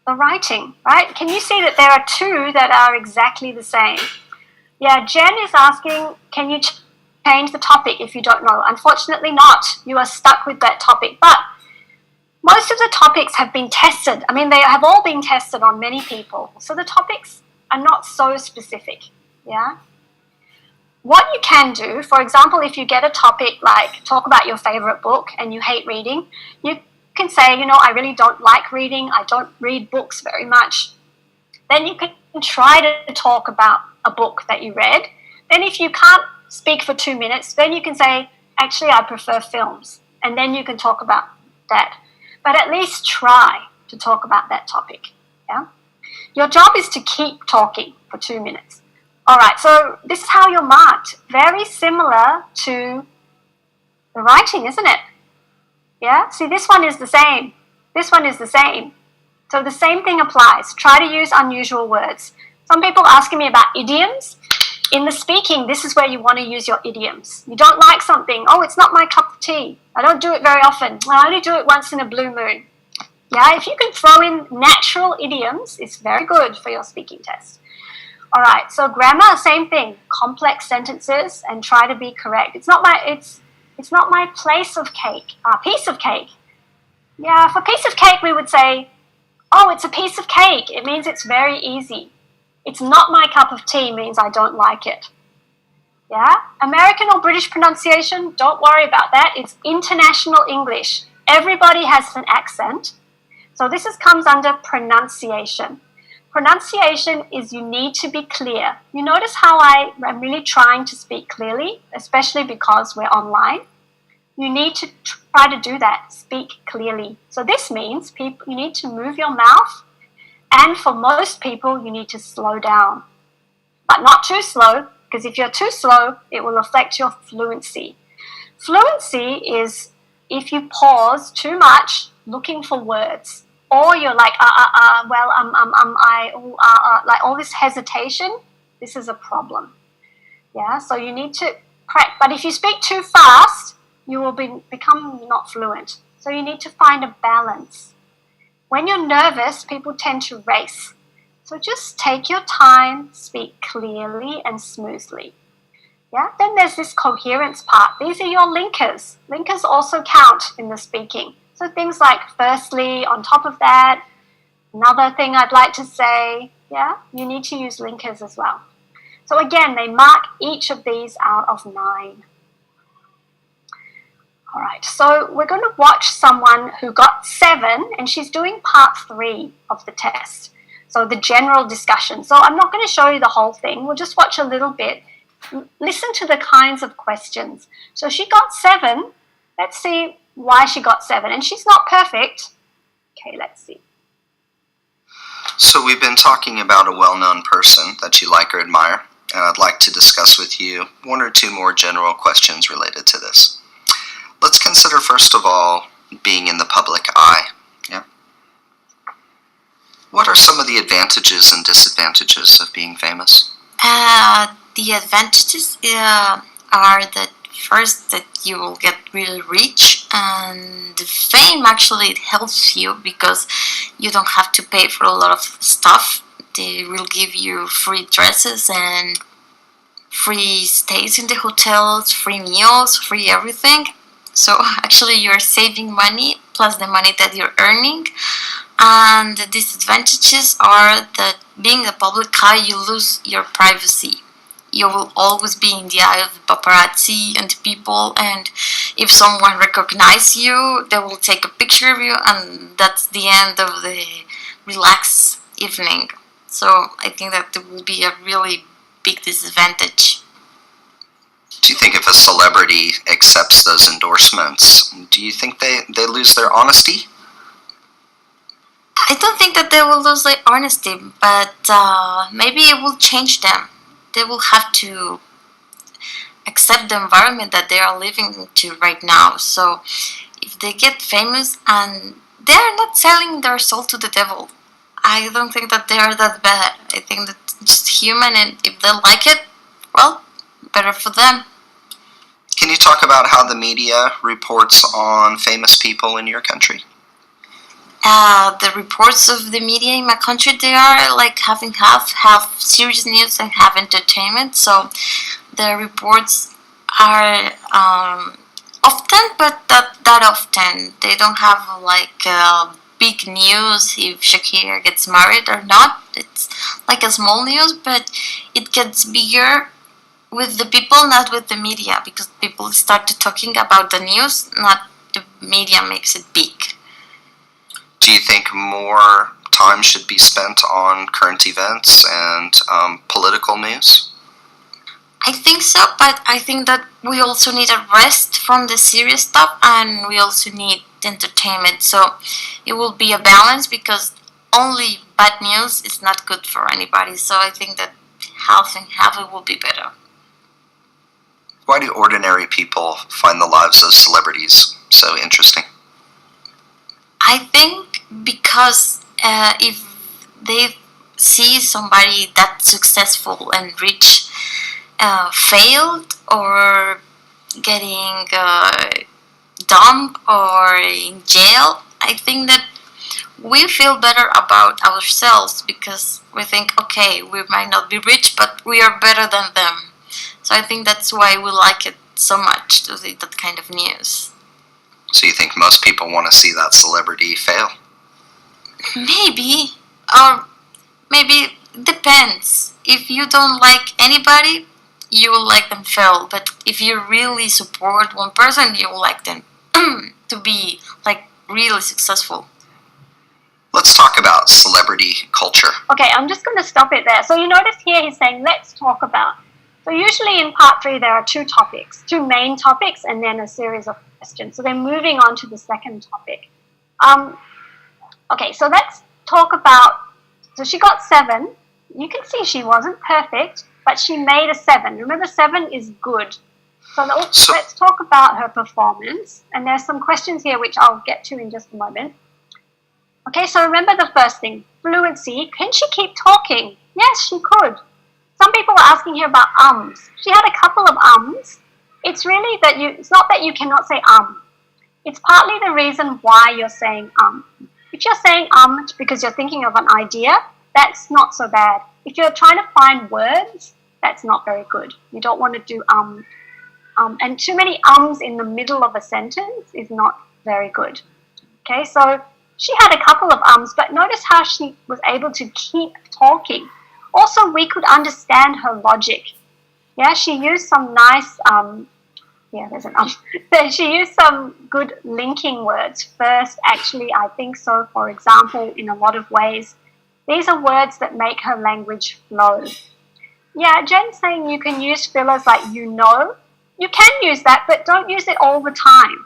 the writing, right? Can you see that there are 2 that are exactly the same? Yeah, Jen is asking, can you change the topic if you don't know? Unfortunately not. You are stuck with that topic. But most of the topics have been tested. I mean, they have all been tested on many people. So the topics are not so specific, yeah? What you can do, for example, if you get a topic like talk about your favorite book and you hate reading, you can say, I really don't like reading. I don't read books very much. Then you can try to talk about a book that you read. Then if you can't speak for 2 minutes, then you can say, actually, I prefer films. And then you can talk about that. But at least try to talk about that topic. Yeah. Your job is to keep talking for 2 minutes. All right, so this is how you're marked. Very similar to the writing, isn't it? Yeah, see, this one is the same. This one is the same. So the same thing applies. Try to use unusual words. Some people are asking me about idioms. In the speaking, this is where you want to use your idioms. You don't like something. Oh, it's not my cup of tea. I don't do it very often. I only do it once in a blue moon. Yeah, if you can throw in natural idioms, it's very good for your speaking test. All right, so grammar, same thing. Complex sentences and try to be correct. It's not my piece of cake. Yeah, for piece of cake we would say, oh, it's a piece of cake. It means it's very easy. It's not my cup of tea means I don't like it. Yeah, American or British pronunciation, don't worry about that. It's international English. Everybody has an accent. So this comes under pronunciation. Pronunciation is you need to be clear. You notice how I am really trying to speak clearly, especially because we're online. You need to try to do that, speak clearly. So this means you need to move your mouth, and for most people, you need to slow down. But not too slow, because if you're too slow, it will affect your fluency. Fluency is if you pause too much looking for words, or you're like, like all this hesitation, this is a problem. Yeah, so you need to correct. But if you speak too fast, you will become not fluent. So you need to find a balance. When you're nervous, people tend to race. So just take your time, speak clearly and smoothly. Yeah. Then there's this coherence part. These are your linkers. Linkers also count in the speaking. So things like firstly, on top of that, another thing I'd like to say, yeah, you need to use linkers as well. So again, they mark each of these out of 9. All right, so we're going to watch someone who got 7, and she's doing part 3 of the test. So the general discussion. So I'm not going to show you the whole thing. We'll just watch a little bit. Listen to the kinds of questions. So she got 7. Let's see why she got 7. And she's not perfect. Okay, let's see.
So we've been talking about a well-known person that you like or admire, and I'd like to discuss with you 1 or 2 more general questions related to this. Let's consider, first of all, being in the public eye. Yeah. What are some of the advantages and disadvantages of being famous?
The advantages are that first that you will get really rich, and the fame actually it helps you because you don't have to pay for a lot of stuff. They will give you free dresses and free stays in the hotels, free meals, free everything. So actually you're saving money plus the money that you're earning. And the disadvantages are that being in the public eye, you lose your privacy. You will always be in the eye of the paparazzi and the people, and if someone recognizes you, they will take a picture of you, and that's the end of the relaxed evening. So I think that it will be a really big disadvantage.
Do you think if a celebrity accepts those endorsements, do you think they lose their honesty?
I don't think that they will lose their honesty, but maybe it will change them. They will have to accept the environment that they are living to right now. So if they get famous and they are not selling their soul to the devil, I don't think that they are that bad. I think that it's just human, and if they like it, well, better for them.
Can you talk about how the media reports on famous people in your country?
The reports of the media in my country, they are like having half serious news and half entertainment. So the reports are often, but not that often. They don't have like big news if Shakira gets married or not. It's like a small news, but it gets bigger with the people, not with the media, because people start to talking about the news, not the media makes it big.
Do you think more time should be spent on current events and political news?
I think so, but I think that we also need a rest from the serious stuff, and we also need entertainment. So it will be a balance, because only bad news is not good for anybody. So I think that half and half it will be better.
Why do ordinary people find the lives of celebrities so interesting?
I think because if they see somebody that's successful and rich failed or getting dumped or in jail, I think that we feel better about ourselves, because we think, okay, we might not be rich, but we are better than them. So I think that's why we like it so much, to see that kind of news.
So you think most people want to see that celebrity fail?
Maybe, or maybe depends. If you don't like anybody, you will like them fail. But if you really support one person, you will like them to be like really successful.
Let's talk about celebrity culture.
Okay, I'm just going to stop it there. So you notice here he's saying, let's talk about. So usually in part 3 there are 2 topics, 2 main topics, and then a series of questions. So they're moving on to the second topic. Okay, so let's talk about, so she got 7. You can see she wasn't perfect, but she made a 7. Remember, 7 is good. So let's talk about her performance. And there's some questions here which I'll get to in just a moment. Okay, so remember the first thing, fluency. Can she keep talking? Yes, she could. Some people are asking here about ums. She had a couple of ums. It's really that it's not that you cannot say It's partly the reason why you're saying If you're saying because you're thinking of an idea, that's not so bad. If you're trying to find words, that's not very good. You don't want to do and too many ums in the middle of a sentence is not very good. Okay, so she had a couple of ums, but notice how she was able to keep talking. Also, we could understand her logic. Yeah, she used some nice Yeah, there's an So she used some good linking words first. Actually, I think so. For example, in a lot of ways, these are words that make her language flow. Yeah, Jen's saying you can use fillers like you know. You can use that, but don't use it all the time.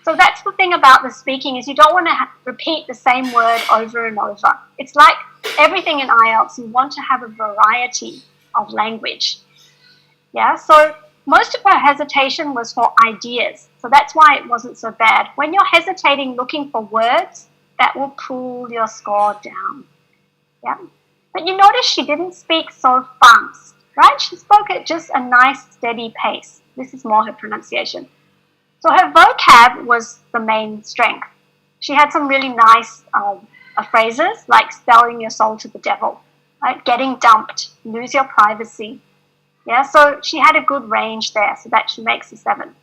So that's the thing about the speaking is you don't want to repeat the same word over and over. It's like everything in IELTS, you want to have a variety of language. Yeah, so most of her hesitation was for ideas. So that's why it wasn't so bad. When you're hesitating looking for words, that will pull your score down. Yeah. But you notice she didn't speak so fast, right? She spoke at just a nice, steady pace. This is more her pronunciation. So her vocab was the main strength. She had some really nice phrases like selling your soul to the devil, right? Getting dumped, lose your privacy. Yeah, so she had a good range there, so that she makes a 7.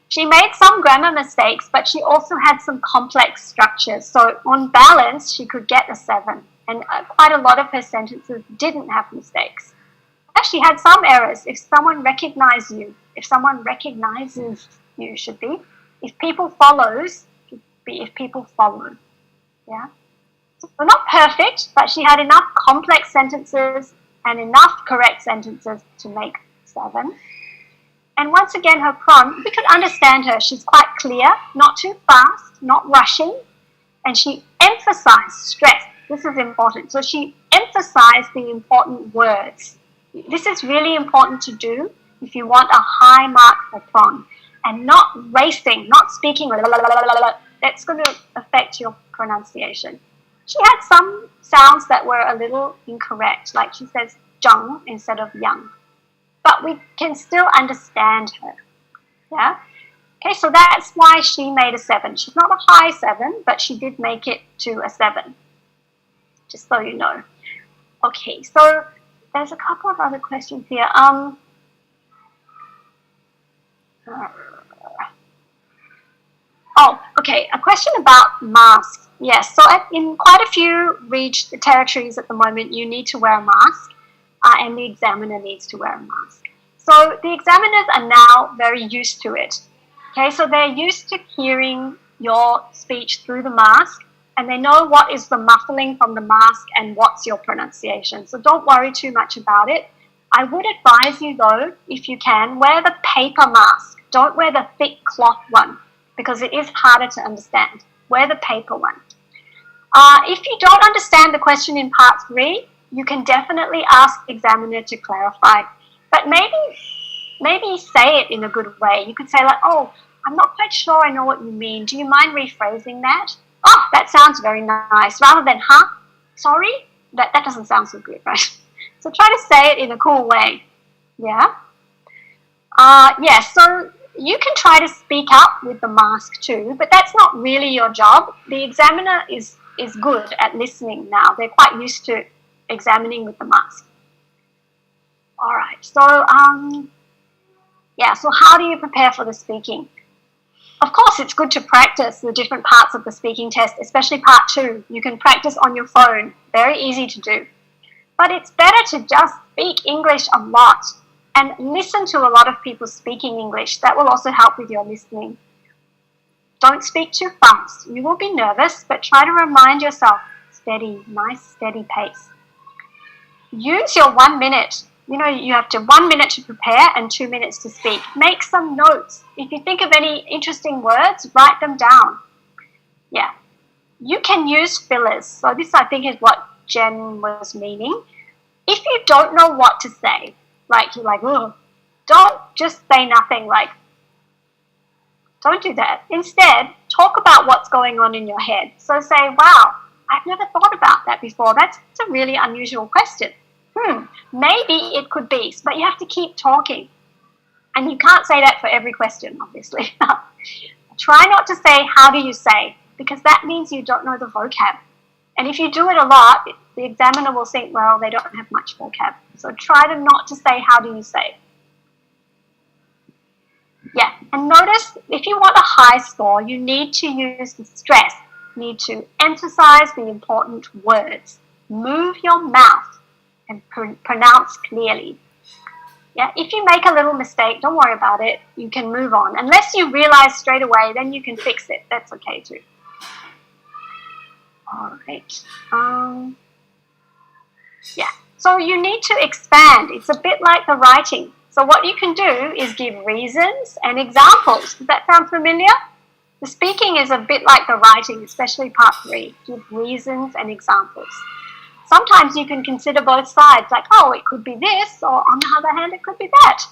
She made some grammar mistakes, but she also had some complex structures. So on balance, she could get a 7. And quite a lot of her sentences didn't have mistakes. She had some errors. If someone recognizes you, should be. If people follows, should be if people follow. Yeah. So not perfect, but she had enough complex sentences and enough correct sentences to make 7. And once again, her we could understand her. She's quite clear, not too fast, not rushing. And she emphasized stress. This is important. So she emphasized the important words. This is really important to do if you want a high mark for pron. And not racing, not speaking. That's going to affect your pronunciation. She had some sounds that were a little incorrect, like she says zheng instead of yang. But we can still understand her. Yeah? Okay, so that's why she made a 7. She's not a high 7, but she did make it to a 7. Just so you know. Okay, so there's a couple of other questions here. Okay, a question about masks. Yes, so in quite a few territories at the moment, you need to wear a mask, and the examiner needs to wear a mask. So the examiners are now very used to it. Okay, so they're used to hearing your speech through the mask, and they know what is the muffling from the mask and what's your pronunciation. So don't worry too much about it. I would advise you, though, if you can, wear the paper mask. Don't wear the thick cloth one, because it is harder to understand. Wear the paper one. If you don't understand the question in part 3, you can definitely ask the examiner to clarify. But maybe say it in a good way. You could say like, oh, I'm not quite sure I know what you mean. Do you mind rephrasing that? Oh, that sounds very nice. Rather than, huh? Sorry? That doesn't sound so good, right? So try to say it in a cool way. Yeah? So you can try to speak up with the mask too, but that's not really your job. The examiner is good at listening now. They're quite used to examining with the mask. All right, so so how do you prepare for the speaking? Of course, it's good to practice the different parts of the speaking test, especially part 2. You can practice on your phone. Very easy to do. But it's better to just speak English a lot and listen to a lot of people speaking English. That will also help with your listening. Don't speak too fast. You will be nervous, but try to remind yourself, steady, nice, steady pace. Use your 1 minute. You know, you have 1 minute to prepare and 2 minutes to speak. Make some notes. If you think of any interesting words, write them down. Yeah. You can use fillers. So this, I think, is what Jen was meaning. If you don't know what to say, like you're like, oh, don't just say nothing, like, don't do that. Instead, talk about what's going on in your head. So say, wow, I've never thought about that before. That's a really unusual question. Maybe it could be, but you have to keep talking. And you can't say that for every question, obviously. Try not to say, how do you say? Because that means you don't know the vocab. And if you do it a lot, the examiner will think, well, they don't have much vocab. So try to not to say, how do you say? Yeah, and notice if you want a high score, you need to use the stress. You need to emphasize the important words. Move your mouth and pronounce clearly. Yeah, if you make a little mistake, don't worry about it. You can move on. Unless you realize straight away, then you can fix it. That's okay too. All right. Yeah. So you need to expand. It's a bit like the writing. So what you can do is give reasons and examples. Does that sound familiar? The speaking is a bit like the writing, especially part 3. Give reasons and examples. Sometimes you can consider both sides, like, oh, it could be this, or on the other hand, it could be that.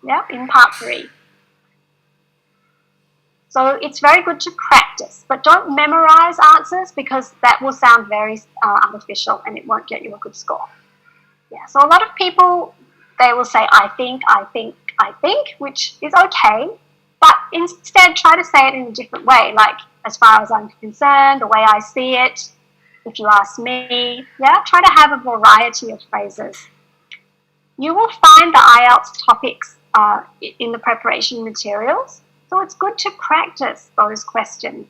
Yeah, in part 3. So it's very good to practice, but don't memorize answers because that will sound very artificial and it won't get you a good score. Yeah, so a lot of people, they will say, I think, which is okay, but instead try to say it in a different way, like, as far as I'm concerned, the way I see it, if you ask me. Yeah, try to have a variety of phrases. You will find the IELTS topics in the preparation materials, so it's good to practice those questions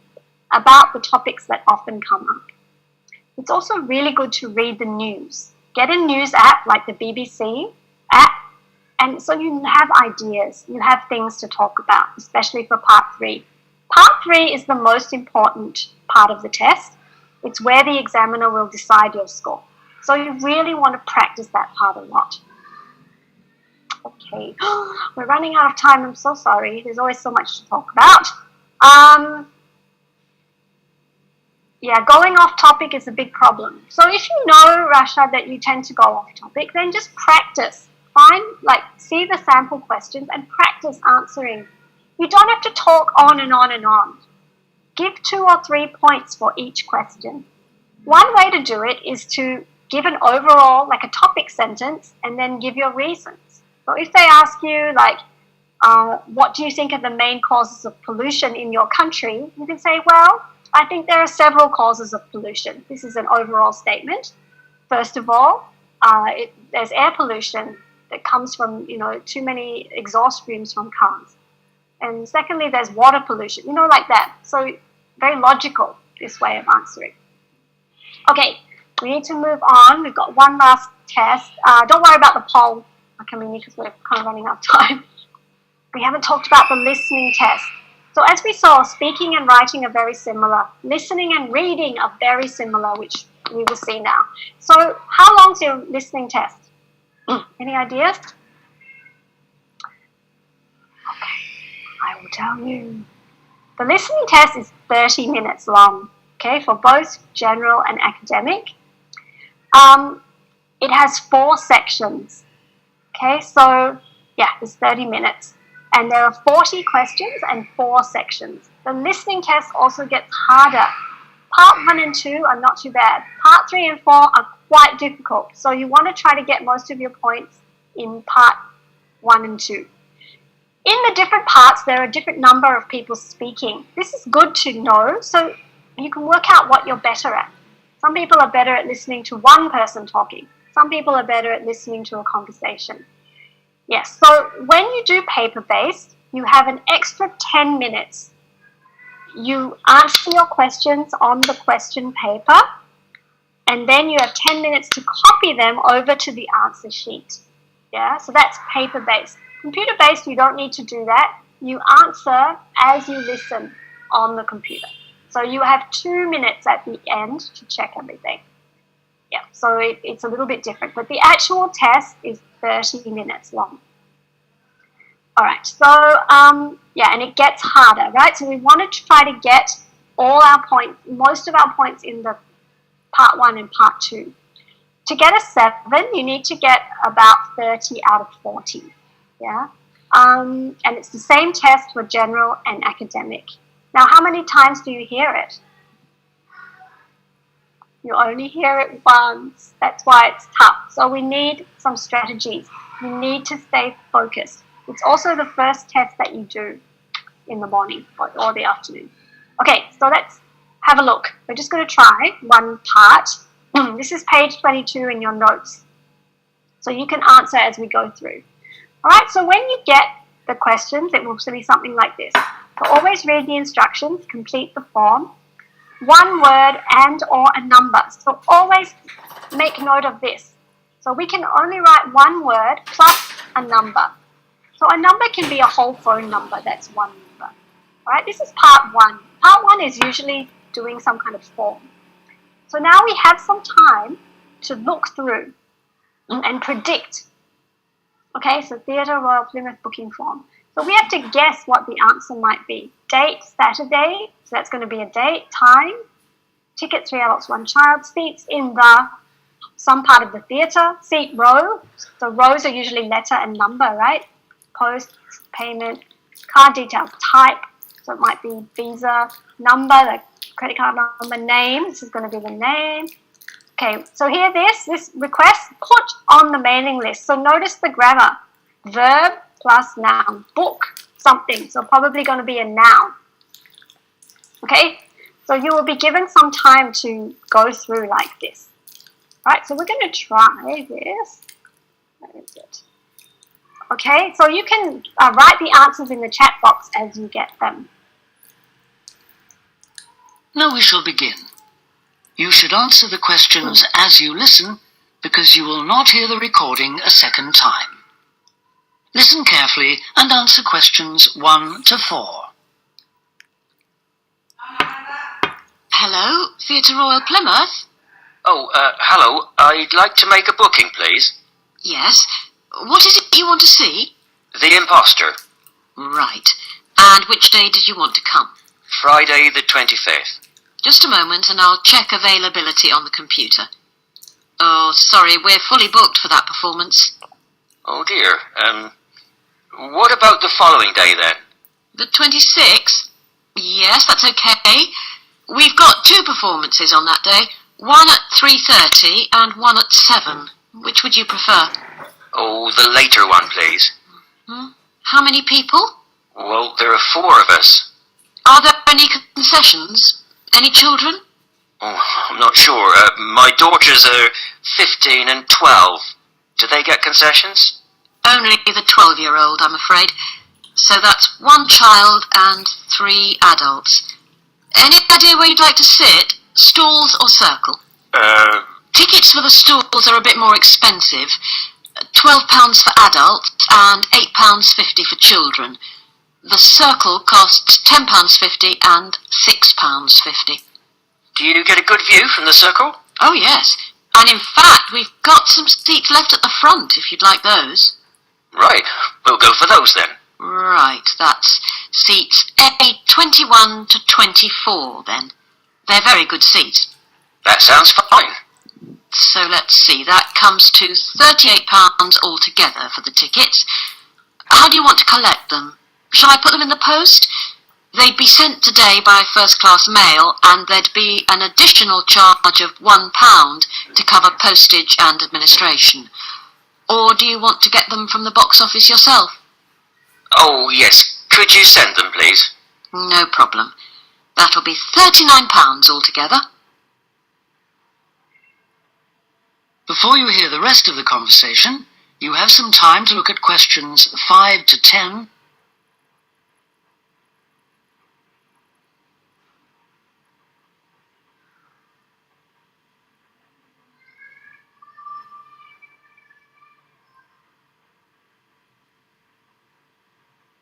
about the topics that often come up. It's also really good to read the news. Get a news app like the BBC app, and so you have ideas, you have things to talk about, especially for part 3. Part 3 is the most important part of the test. It's where the examiner will decide your score. So you really want to practice that part a lot. Okay, we're running out of time. I'm so sorry. There's always so much to talk about. Yeah, going off topic is a big problem. So if you know, Rasha, that you tend to go off topic, then just practice. See the sample questions and practice answering. You don't have to talk on and on and on. Give 2 or 3 points for each question. One way to do it is to give an overall, like a topic sentence, and then give your reasons. So if they ask you, like, what do you think are the main causes of pollution in your country? You can say, well, I think there are several causes of pollution. This is an overall statement. First of all, there's air pollution that comes from, too many exhaust fumes from cars. And secondly, there's water pollution, like that. So very logical, this way of answering. Okay, we need to move on. We've got one last test. Don't worry about the poll, Kamini, because we're kind of running out of time. We haven't talked about the listening test. So as we saw, speaking and writing are very similar. Listening and reading are very similar, which we will see now. So how long's your listening test? Any ideas? Okay, I will tell you. The listening test is 30 minutes long, okay, for both general and academic. It has 4 sections, okay, so yeah, it's 30 minutes. And there are 40 questions and 4 sections. The listening test also gets harder. Part 1 and 2 are not too bad. Part 3 and 4 are quite difficult. So you want to try to get most of your points in part 1 and 2. In the different parts, there are a different number of people speaking. This is good to know, so you can work out what you're better at. Some people are better at listening to one person talking. Some people are better at listening to a conversation. Yes, so when you do paper-based, you have an extra 10 minutes. You answer your questions on the question paper, and then you have 10 minutes to copy them over to the answer sheet. Yeah, so that's paper-based. Computer-based, you don't need to do that. You answer as you listen on the computer. So you have 2 minutes at the end to check everything. Yeah, so it's a little bit different, but the actual test is 30 minutes long. All right, so yeah, and it gets harder, right? So we want to try to get all our points, most of our points in the part 1 and part 2. To get a 7, you need to get about 30 out of 40, yeah? And it's the same test for general and academic. Now, how many times do you hear it? You only hear it once. That's why it's tough. So we need some strategies. You need to stay focused. It's also the first test that you do in the morning or the afternoon. Okay, so let's have a look. We're just going to try one part. This is page 22 in your notes. So you can answer as we go through. All right, so when you get the questions, it will be something like this. So always read the instructions, complete the form. One word and or a number. So always make note of this. So we can only write one word plus a number. So a number can be a whole phone number, that's one number. All right, this is part one. Part one is usually doing some kind of form. So now we have some time to look through and predict. Okay, so Theatre Royal Plymouth booking form. So we have to guess what the answer might be. Date, Saturday, so that's going to be a date, time, ticket 3 adults, 1 child, seats in some part of the theatre, seat row. So rows are usually letter and number, right? Post, payment, card details, type. So it might be Visa, number, the credit card number, name. This is going to be the name. Okay, so here this request, put on the mailing list. So notice the grammar, verb plus noun, book something. So probably going to be a noun. Okay, so you will be given some time to go through like this. Right, so we're going to try this. Where is it? Okay, so you can write the answers in the chat box as you get them.
Now we shall begin. You should answer the questions as you listen, because you will not hear the recording a second time. Listen carefully and answer questions 1 to 4.
Hello, Theatre Royal Plymouth?
Oh, hello. I'd like to make a booking, please.
Yes. What is it you want to see?
The Imposter.
Right. And which day did you want to come?
Friday the 25th.
Just a moment and I'll check availability on the computer. Oh, sorry, we're fully booked for that performance.
Oh dear. What about the following day then?
The 26th? Yes, that's okay. We've got 2 performances on that day. One at 3:30 and one at 7. Which would you prefer?
Oh, the later one, please.
How many people?
Well, there are 4 of us.
Are there any concessions? Any children?
Oh, I'm not sure. My daughters are 15 and 12. Do they get concessions?
Only the 12-year-old, I'm afraid. So that's 1 child and 3 adults. Any idea where you'd like to sit? Stalls or circle? Tickets for the stalls are a bit more expensive. £12 for adults and £8.50 for children. The circle costs £10.50 and £6.50.
Do you get a good view from the circle?
Oh, yes. And in fact, we've got some seats left at the front, if you'd like those.
Right. We'll go for those then.
Right, that's seats A21 to 24 then. They're very good seats.
That sounds fine.
So let's see, that comes to £38 altogether for the tickets. How do you want to collect them? Shall I put them in the post? They'd be sent today by first-class mail, and there'd be an additional charge of £1 to cover postage and administration. Or do you want to get them from the box office yourself?
Oh, yes. Could you send them, please?
No problem. That'll be £39 altogether.
Before you hear the rest of the conversation, you have some time to look at questions 5 to 10.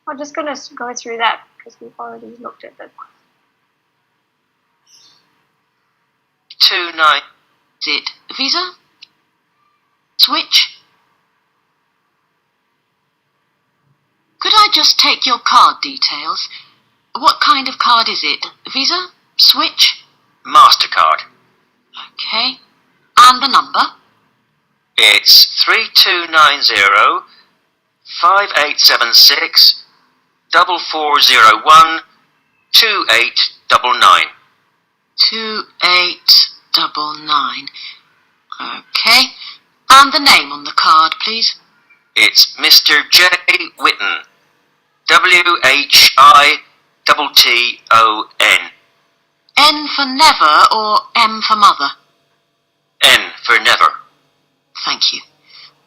I'm just going to go through that because we've already looked at the
29.
Is it Visa? Switch? Could I just take your card details? What kind of card is it? Visa? Switch?
MasterCard.
Okay. And the number?
It's 3290 5876 4401 2899.
2899. Okay. And the name on the card, please.
It's Mr. J. Whitten. WHITTON.
N for never or M for mother?
N for never.
Thank you.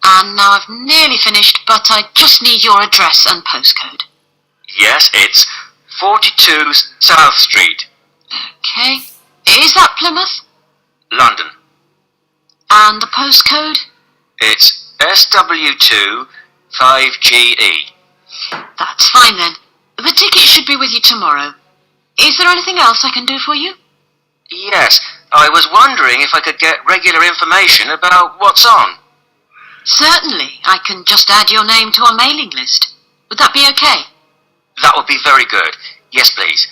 And now I've nearly finished, but I just need your address and postcode.
Yes, it's 42 South Street,
Okay. Is that Plymouth?
London.
And the postcode?
It's SW2 5GE.
That's fine then. The ticket should be with you tomorrow. Is there anything else I can do for you?
Yes, I was wondering if I could get regular information about what's on.
Certainly. I can just add your name to our mailing list. Would that be okay?
That would be very good. Yes, please.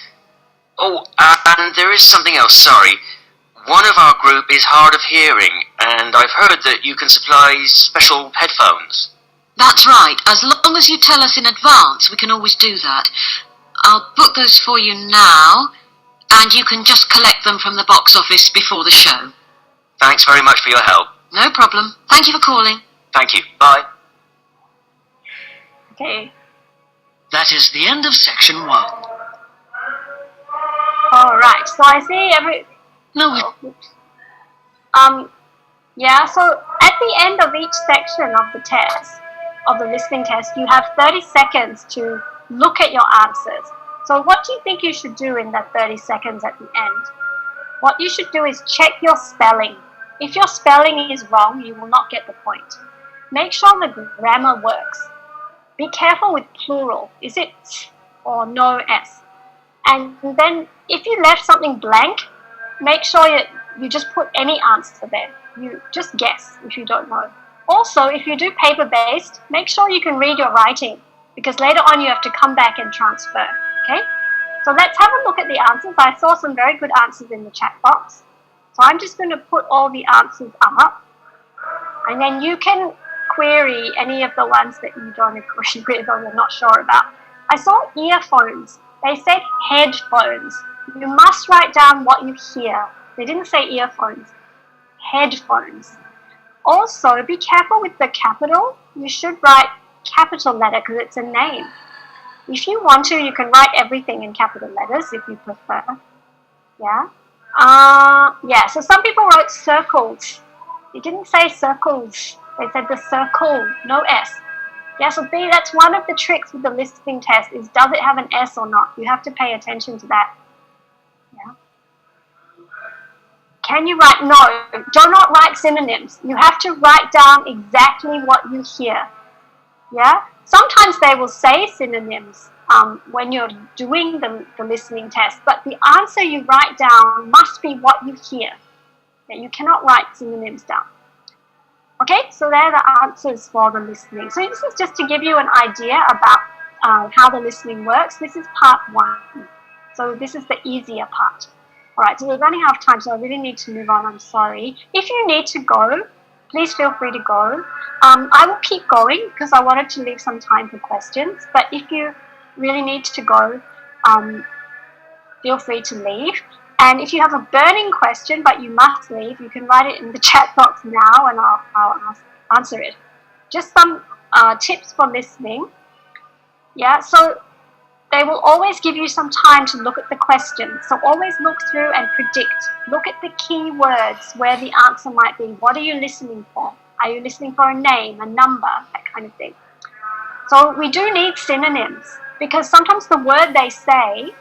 Oh, and there is something else, sorry. One of our group is hard of hearing, and I've heard that you can supply special headphones.
That's right. As long as you tell us in advance, we can always do that. I'll book those for you now, and you can just collect them from the box office before the show.
Thanks very much for your help.
No problem. Thank you for calling.
Thank you. Bye.
Okay.
That is the end of section 1.
All right. So I see
No,
yeah, so at the end of each section of the test, of the listening test, you have 30 seconds to look at your answers. So what do you think you should do in that 30 seconds at the end? What you should do is check your spelling. If your spelling is wrong, you will not get the point. Make sure the grammar works. Be careful with plural. Is it or no s? And then if you left something blank, make sure you just put any answer there. You just guess if you don't know. Also, if you do paper-based, make sure you can read your writing, because later on you have to come back and transfer, okay? So let's have a look at the answers. I saw some very good answers in the chat box. So I'm just going to put all the answers up, and then you can query any of the ones that you don't agree with or you're not sure about. I saw earphones. They said headphones. You must write down what you hear. They didn't say earphones. Headphones. Also, be careful with the capital. You should write capital letter because it's a name. If you want to, you can write everything in capital letters if you prefer. Yeah? Yeah, so some people wrote circles. It didn't say circles. They said the circle, no S. Yeah, so B, that's one of the tricks with the listening test is does it have an S or not? You have to pay attention to that. Yeah. Can you write? No, do not write synonyms. You have to write down exactly what you hear. Yeah? Sometimes they will say synonyms when you're doing the listening test, but the answer you write down must be what you hear. Yeah, you cannot write synonyms down. Okay, so there are the answers for the listening. So this is just to give you an idea about how the listening works. This is part 1. So this is the easier part. All right, so we're running out of time, so I really need to move on. I'm sorry. If you need to go, please feel free to go. I will keep going because I wanted to leave some time for questions. But if you really need to go, feel free to leave. And if you have a burning question but you must leave, you can write it in the chat box now and I'll answer it. Just some tips for listening. Yeah, so they will always give you some time to look at the question. So always look through and predict. Look at the key words where the answer might be. What are you listening for? Are you listening for a name, a number, that kind of thing? So we do need synonyms because sometimes the word they say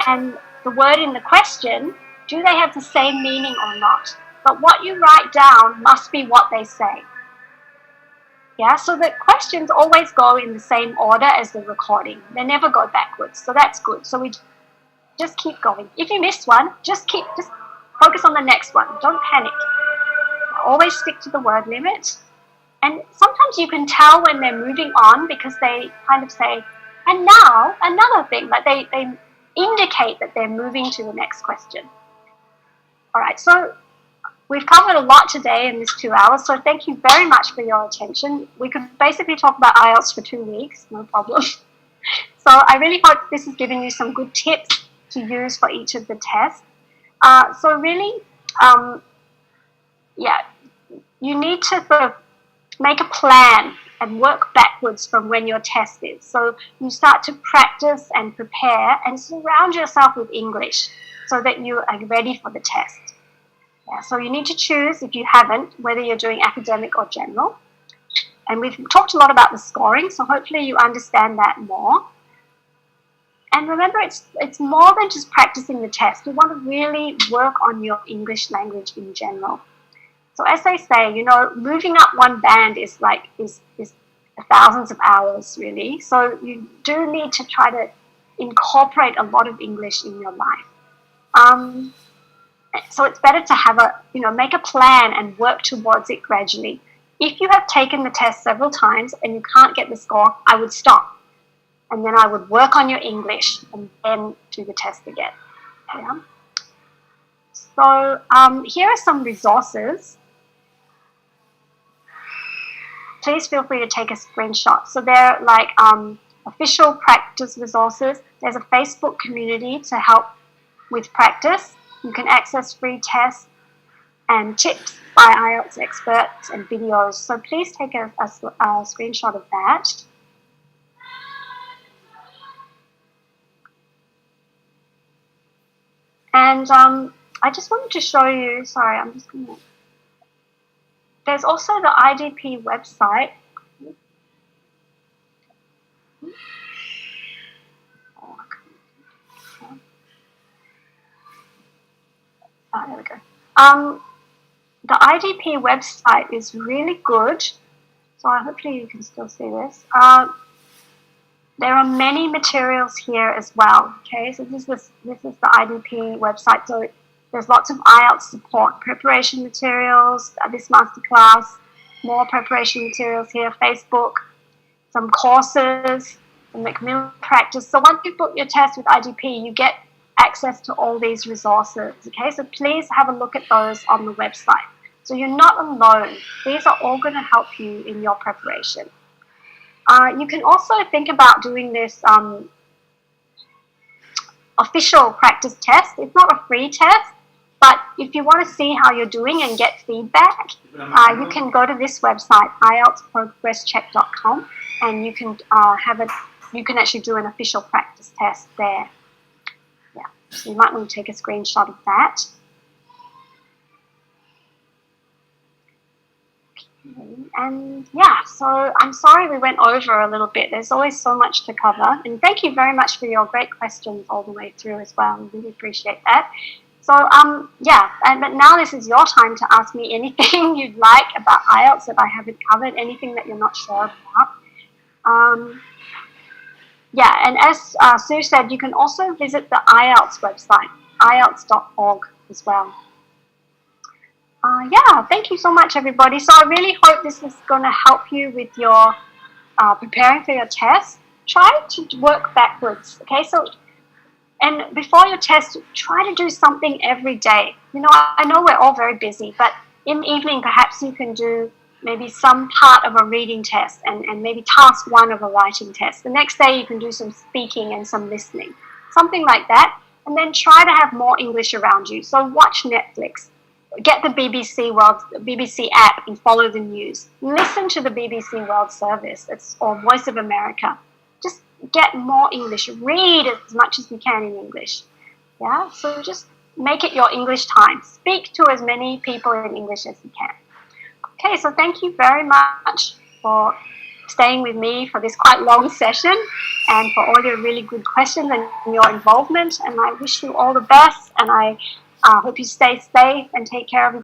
and the word in the question, do they have the same meaning or not? But what you write down must be what they say. Yeah, so the questions always go in the same order as the recording. They never go backwards, so that's good. So we just keep going. If you miss one, just focus on the next one. Don't panic. Always stick to the word limit. And sometimes you can tell when they're moving on because they kind of say, and now another thing, like they indicate that they're moving to the next question. All right, so we've covered a lot today in this 2 hours, so thank you very much for your attention. We could basically talk about IELTS for 2 weeks, no problem. So I really hope this is giving you some good tips to use for each of the tests. So really, yeah, you need to sort of make a plan and work backwards from when your test is. So you start to practice and prepare and surround yourself with English so that you are ready for the test. Yeah, so you need to choose, if you haven't, whether you're doing academic or general. And we've talked a lot about the scoring, so hopefully you understand that more. And remember, it's more than just practicing the test. You want to really work on your English language in general. So as they say, you know, moving up one band is thousands of hours, really. So you do need to try to incorporate a lot of English in your life. So it's better to have make a plan and work towards it gradually. If you have taken the test several times and you can't get the score, I would stop. And then I would work on your English and then do the test again. Yeah. So here are some resources. Please feel free to take a screenshot. So they're like official practice resources. There's a Facebook community to help with practice. You can access free tests and tips by IELTS experts and videos. So please take a screenshot of that. And I just wanted to show you, sorry, I'm just going to... There's also the IDP website. There we go. The IDP website is really good. So hopefully you can still see this. There are many materials here as well. Okay, so this is the IDP website. So there's lots of IELTS support, preparation materials, this masterclass, more preparation materials here, Facebook, some courses, some Macmillan practice. So once you book your test with IDP, you get access to all these resources. Okay, so please have a look at those on the website. So you're not alone. These are all going to help you in your preparation. You can also think about doing this official practice test. It's not a free test, but if you want to see how you're doing and get feedback, you can go to this website, IELTSprogresscheck.com, and you can you can actually do an official practice test there. Yeah, so you might want to take a screenshot of that. And yeah, so I'm sorry we went over a little bit. There's always so much to cover. And thank you very much for your great questions all the way through as well. I really appreciate that. So yeah, but now this is your time to ask me anything you'd like about IELTS that I haven't covered, anything that you're not sure about. Yeah, and as Sue said, you can also visit the IELTS website, IELTS.org as well. Yeah, thank you so much, everybody. So I really hope this is going to help you with your preparing for your test. Try to work backwards, okay? So, and before your test, try to do something every day. You know, I know we're all very busy, but in the evening, perhaps you can do maybe some part of a reading test and maybe task 1 of a writing test. The next day, you can do some speaking and some listening, something like that. And then try to have more English around you. So watch Netflix. Get the BBC app and follow the news. Listen to the BBC World Service or Voice of America. Just get more English. Read as much as you can in English. Yeah, so just make it your English time. Speak to as many people in English as you can. Okay, so thank you very much for staying with me for this quite long session and for all your really good questions and your involvement. And I wish you all the best, and I hope you stay safe and take care of